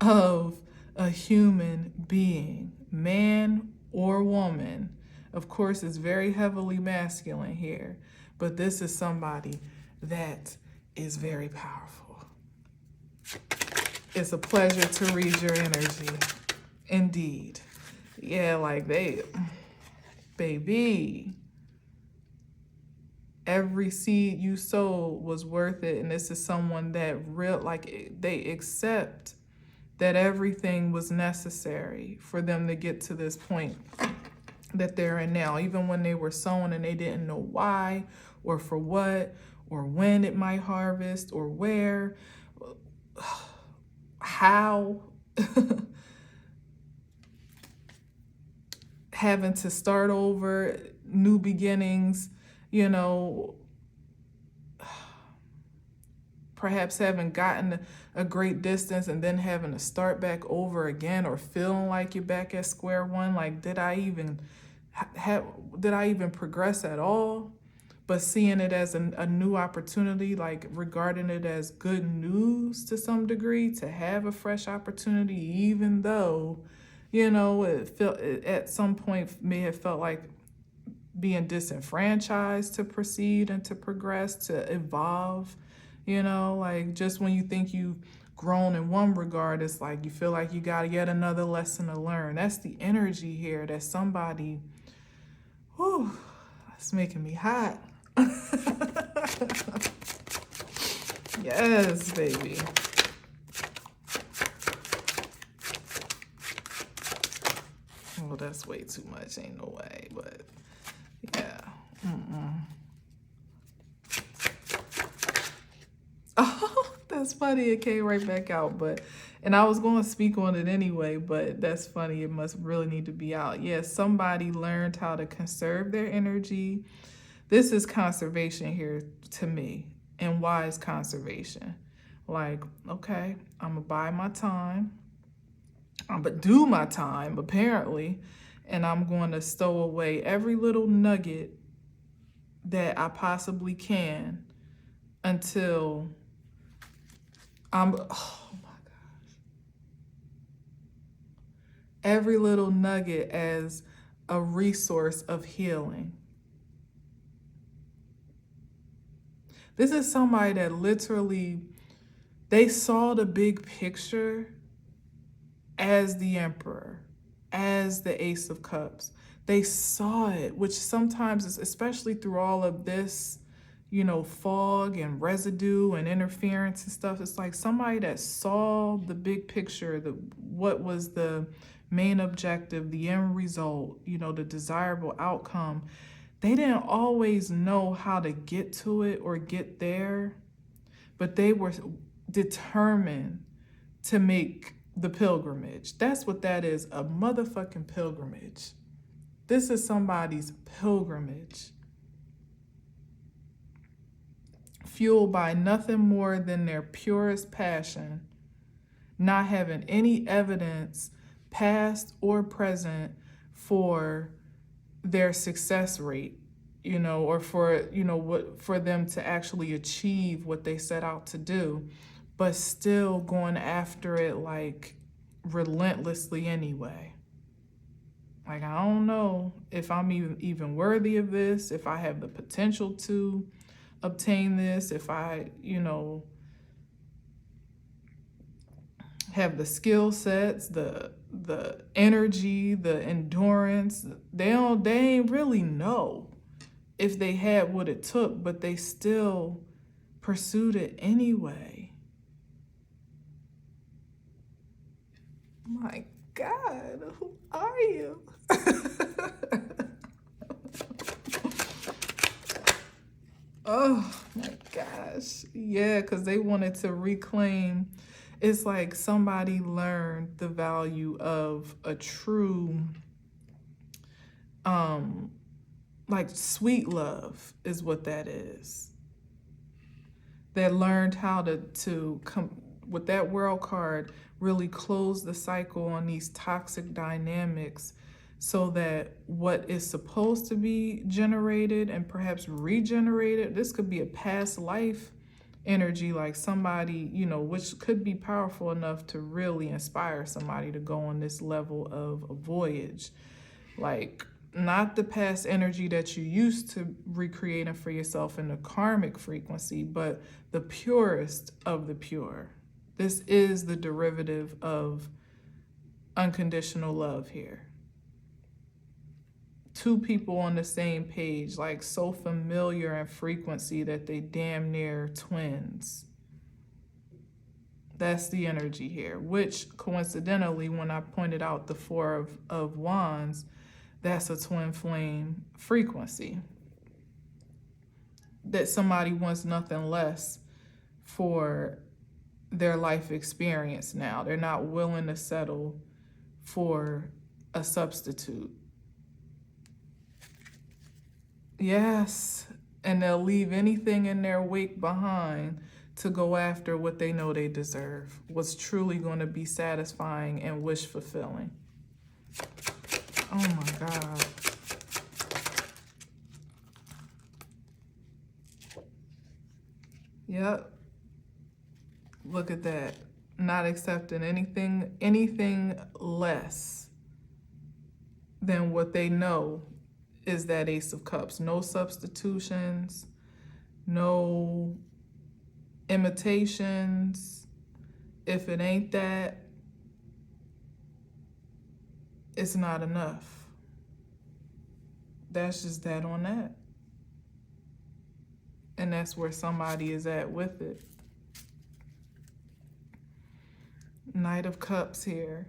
of a human being, man or woman. Of course, it's very heavily masculine here, but this is somebody that is very powerful. It's a pleasure to read your energy. Indeed. Yeah, like baby, every seed you sowed was worth it. And this is someone that they accept that everything was necessary for them to get to this point that they're in now, even when they were sowing and they didn't know why or for what or when it might harvest or where, how. Having to start over, new beginnings, perhaps having gotten a great distance and then having to start back over again, or feeling like you're back at square one. Like, did I even progress at all? But seeing it as a new opportunity, like regarding it as good news to some degree, to have a fresh opportunity, even though, it at some point may have felt like being disenfranchised to proceed and to progress, to evolve, like just when you think you've grown in one regard, it's like you feel like you got yet another lesson to learn. That's the energy here, that somebody, whew, it's making me hot. Yes, baby. Well, that's way too much. Ain't no way, but yeah. Oh, that's funny. It came right back out, and I was going to speak on it anyway, but that's funny. It must really need to be out. Yeah, somebody learned how to conserve their energy. This is conservation here to me. And why is conservation? Like, okay, I'm going to buy my time. I'm going to do my time, apparently, and I'm going to stow away every little nugget that I possibly can until oh my gosh. Every little nugget as a resource of healing. This is somebody that literally, they saw the big picture as the Emperor, as the Ace of Cups. They saw it, which sometimes is, especially through all of this, fog and residue and interference and stuff. It's like somebody that saw the big picture, what was the main objective, the end result, the desirable outcome. They didn't always know how to get to it or get there, but they were determined to make the pilgrimage. That's what that is, a motherfucking pilgrimage. This is somebody's pilgrimage. Fueled by nothing more than their purest passion, not having any evidence, past or present, for their success rate, or for, for them to actually achieve what they set out to do, but still going after it like relentlessly anyway. Like, I don't know if I'm even worthy of this, if I have the potential to obtain this, if I, have the skill sets, the energy, the endurance. They ain't really know if they had what it took, but they still pursued it anyway. My God, who are you? Oh my gosh. Yeah, because they wanted to reclaim. It's like somebody learned the value of a true, like sweet love is what that is. That learned how to come with that world card, really close the cycle on these toxic dynamics so that what is supposed to be generated and perhaps regenerated, this could be a past life energy, like somebody, you know, which could be powerful enough to really inspire somebody to go on this level of a voyage. Like, not the past energy that you used to recreating for yourself in the karmic frequency, but the purest of the pure. This is the derivative of unconditional love here. Two people on the same page, like so familiar in frequency that they damn near twins. That's the energy here, which coincidentally, when I pointed out the Four of Wands, that's a twin flame frequency. That somebody wants nothing less for their life experience now. They're not willing to settle for a substitute. Yes, and they'll leave anything in their wake behind to go after what they know they deserve, what's truly going to be satisfying and wish fulfilling. Oh my God. Yep. Look at that. Not accepting anything less than what they know is that Ace of Cups. No substitutions, no imitations. If it ain't that, it's not enough. That's just that on that. And that's where somebody is at with it. Knight of Cups here.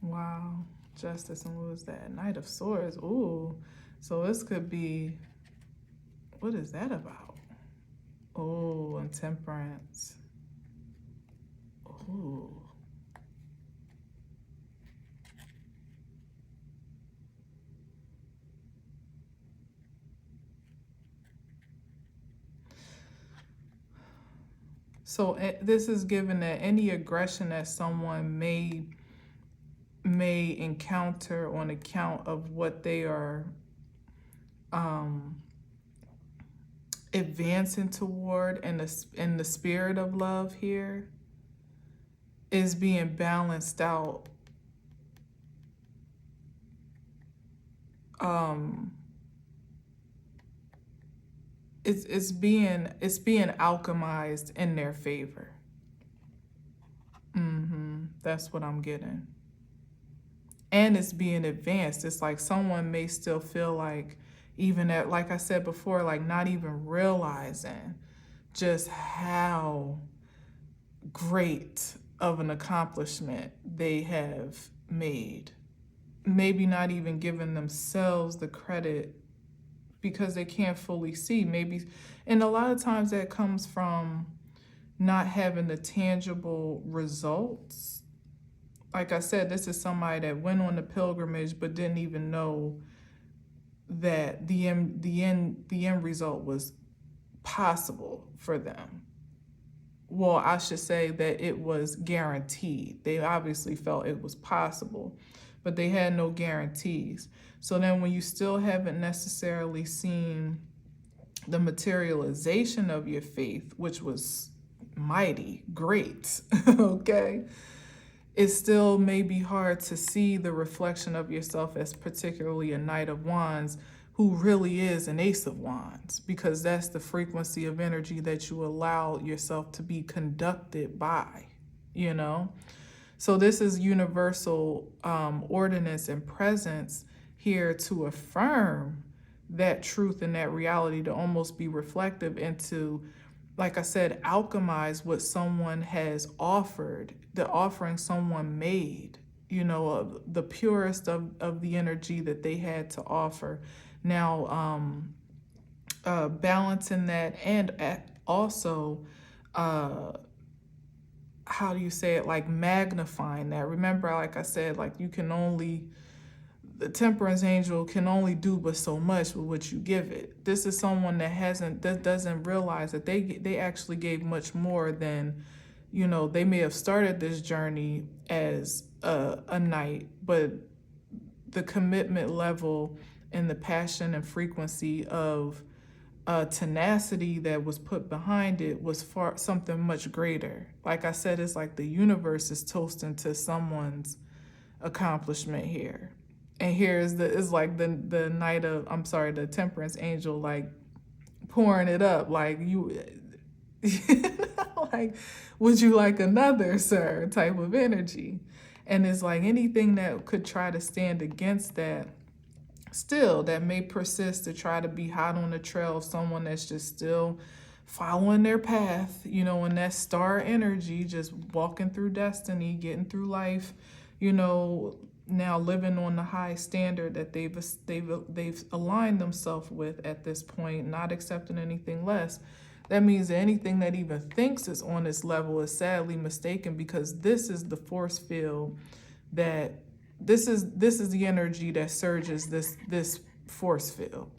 Wow. Justice, and what was that? Knight of Swords. Ooh. So this could be, what is that about? Oh, and Temperance. Ooh. So this is given that any aggression that someone may encounter on account of what they are advancing toward in the spirit of love here is being balanced out. It's being alchemized in their favor. That's what I'm getting. And it's being advanced. It's like someone may still feel like, even at, like I said before, like not even realizing just how great of an accomplishment they have made. Maybe not even giving themselves the credit because they can't fully see. Maybe, and a lot of times that comes from not having the tangible results. Like I said, this is somebody that went on the pilgrimage but didn't even know that the end result was possible for them. Well, I should say that it was guaranteed. They obviously felt it was possible, but they had no guarantees. So then when you still haven't necessarily seen the materialization of your faith, which was mighty, great, okay? It still may be hard to see the reflection of yourself as particularly a Knight of Wands who really is an Ace of Wands, because that's the frequency of energy that you allow yourself to be conducted by, you know? So this is universal ordinance and presence here to affirm that truth and that reality, to almost be reflective into like I said, alchemize what someone has offered, the offering someone made, of the purest of the energy that they had to offer. Now, balancing that and also, uh, how do you say it, like magnifying that. Remember, like I said, like the temperance angel can only do but so much with what you give it. This is someone that doesn't realize that they actually gave much more than, they may have started this journey as a knight, but the commitment level and the passion and frequency of tenacity that was put behind it was far something much greater. Like I said, it's like the universe is toasting to someone's accomplishment here. And here is like the night of, I'm sorry, the temperance angel, like pouring it up, like like, would you like another, sir, type of energy. And it's like anything that could try to stand against that, still, that may persist to try to be hot on the trail of someone that's just still following their path, and that star energy, just walking through destiny, getting through life, now living on the high standard that they've aligned themselves with at this point, not accepting anything less. That means that anything that even thinks is on this level is sadly mistaken, because this is the force field that this is the energy that surges this force field.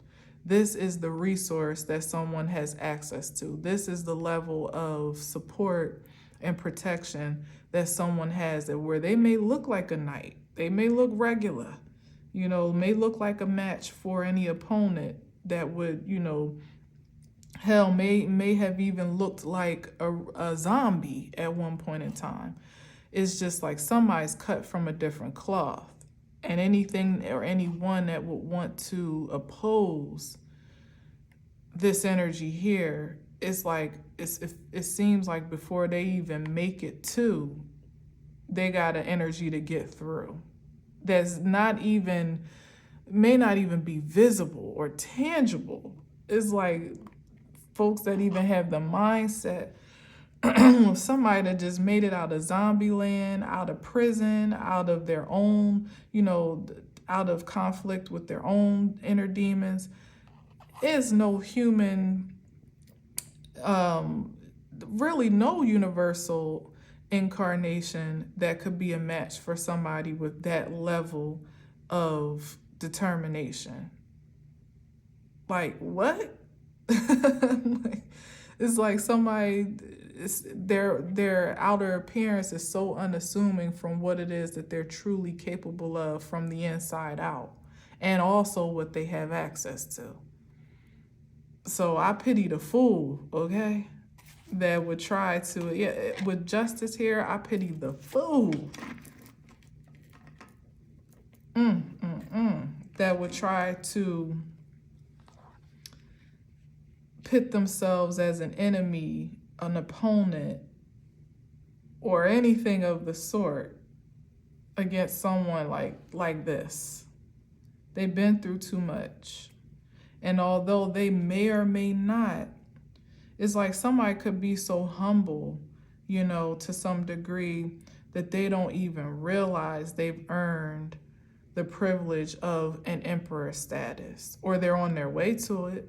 This is the resource that someone has access to. This is the level of support and protection that someone has, that where they may look like a knight, they may look regular, may look like a match for any opponent that would, hell, may have even looked like a zombie at one point in time. It's just like somebody's cut from a different cloth. And anything or anyone that would want to oppose this energy here, it's like it seems like before they even make it to, they got an energy to get through that's may not even be visible or tangible. It's like folks that even have the mindset somebody that just made it out of zombie land, out of prison, out of their own, out of conflict with their own inner demons. Is no human, really no universal incarnation that could be a match for somebody with that level of determination. Like, what? It's like somebody, their outer appearance is so unassuming from what it is that they're truly capable of from the inside out, and also what they have access to. So I pity the fool, okay, that would try to, with justice here, I pity the fool that would try to pit themselves as an enemy, an opponent, or anything of the sort against someone like this. They've been through too much. And although they may or may not, it's like somebody could be so humble, to some degree, that they don't even realize they've earned the privilege of an emperor status, or they're on their way to it.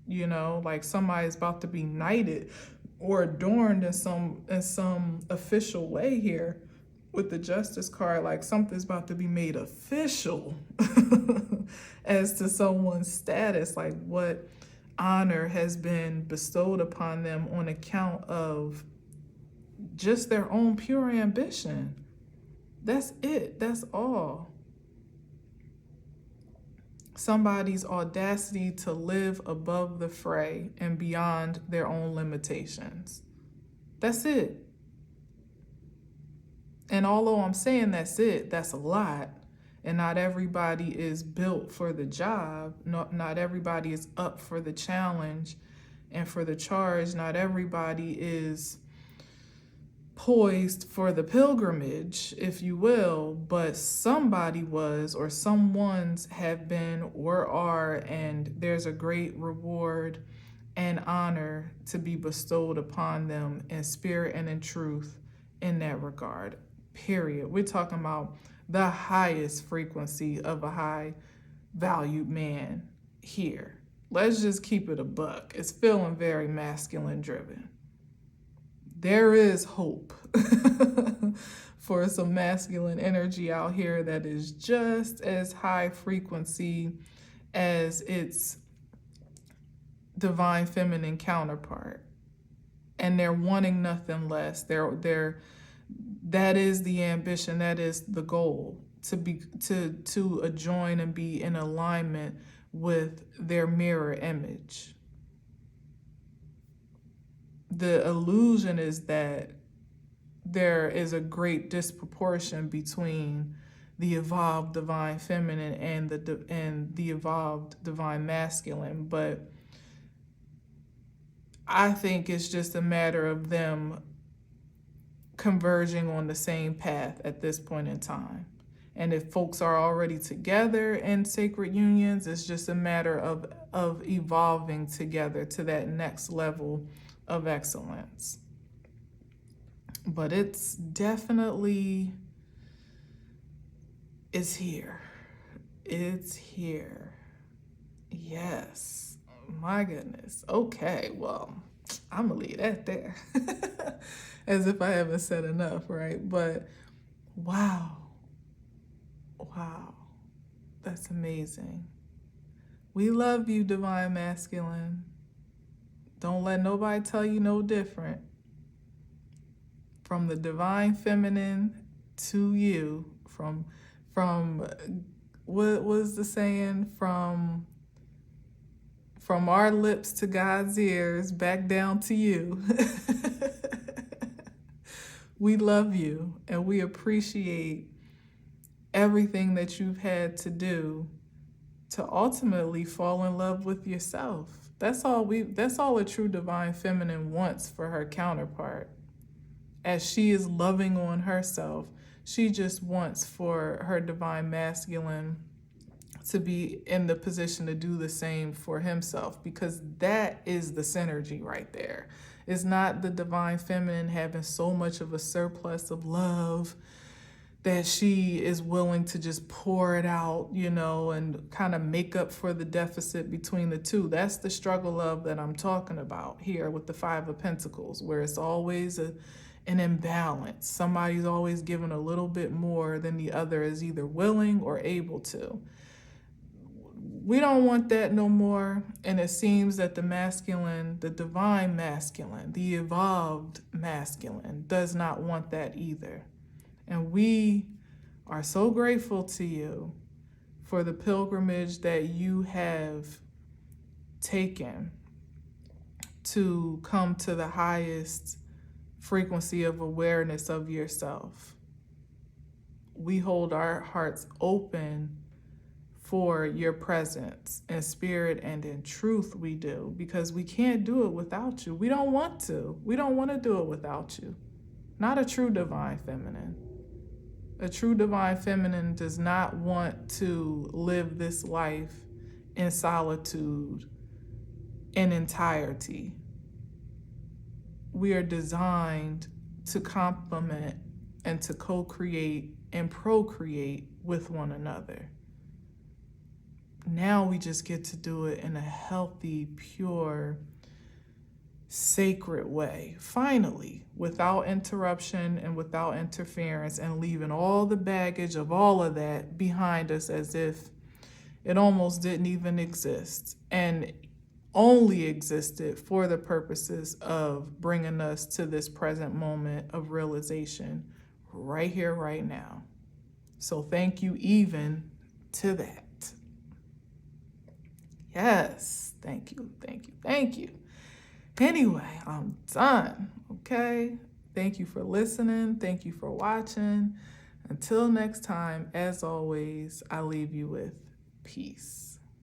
Like somebody's about to be knighted or adorned in some official way here with the justice card, like something's about to be made official as to someone's status, like what honor has been bestowed upon them on account of just their own pure ambition. That's it. That's all. Somebody's audacity to live above the fray and beyond their own limitations. That's it. And although I'm saying that's it, that's a lot. And not everybody is built for the job. Not everybody is up for the challenge and for the charge. Not everybody is poised for the pilgrimage, if you will, but somebody was, or someone's have been or are, and there's a great reward and honor to be bestowed upon them in spirit and in truth in that regard, period. We're talking about the highest frequency of a high valued man here. Let's just keep it a buck. It's feeling very masculine driven. There is hope for some masculine energy out here that is just as high frequency as its divine feminine counterpart. And they're wanting nothing less. That is the ambition, that is the goal, to join and be in alignment with their mirror image. The illusion is that there is a great disproportion between the evolved divine feminine and the evolved divine masculine, but I think it's just a matter of them converging on the same path at this point in time. And if folks are already together in sacred unions, it's just a matter of evolving together to that next level of excellence. But it's definitely, it's here. It's here. Yes. My goodness. Okay, well, I'm gonna leave that there. As if I haven't said enough, right? But wow. Wow. That's amazing. We love you, divine masculine. Don't let nobody tell you no different. From the divine feminine to you, from what was the saying? From our lips to God's ears, back down to you. We love you and we appreciate everything that you've had to do to ultimately fall in love with yourself. That's all a true divine feminine wants for her counterpart. As she is loving on herself, she just wants for her divine masculine to be in the position to do the same for himself, because that is the synergy right there. It's not the divine feminine having so much of a surplus of love that she is willing to just pour it out, and kind of make up for the deficit between the two. That's the struggle love that I'm talking about here with the Five of Pentacles, where it's always an imbalance. Somebody's always giving a little bit more than the other is either willing or able to. We don't want that no more. And it seems that the masculine, the divine masculine, the evolved masculine does not want that either. And we are so grateful to you for the pilgrimage that you have taken to come to the highest frequency of awareness of yourself. We hold our hearts open for your presence in spirit and in truth. We do, because we can't do it without you. We don't want to. We don't want to do it without you. Not a true divine feminine. A true divine feminine does not want to live this life in solitude in entirety. We are designed to complement and to co-create and procreate with one another. Now we just get to do it in a healthy, pure, sacred way, finally, without interruption and without interference, and leaving all the baggage of all of that behind us as if it almost didn't even exist and only existed for the purposes of bringing us to this present moment of realization right here, right now. So thank you even to that. Yes, thank you, thank you, thank you. Anyway, I'm done, okay? Thank you for listening. Thank you for watching. Until next time, as always, I leave you with peace.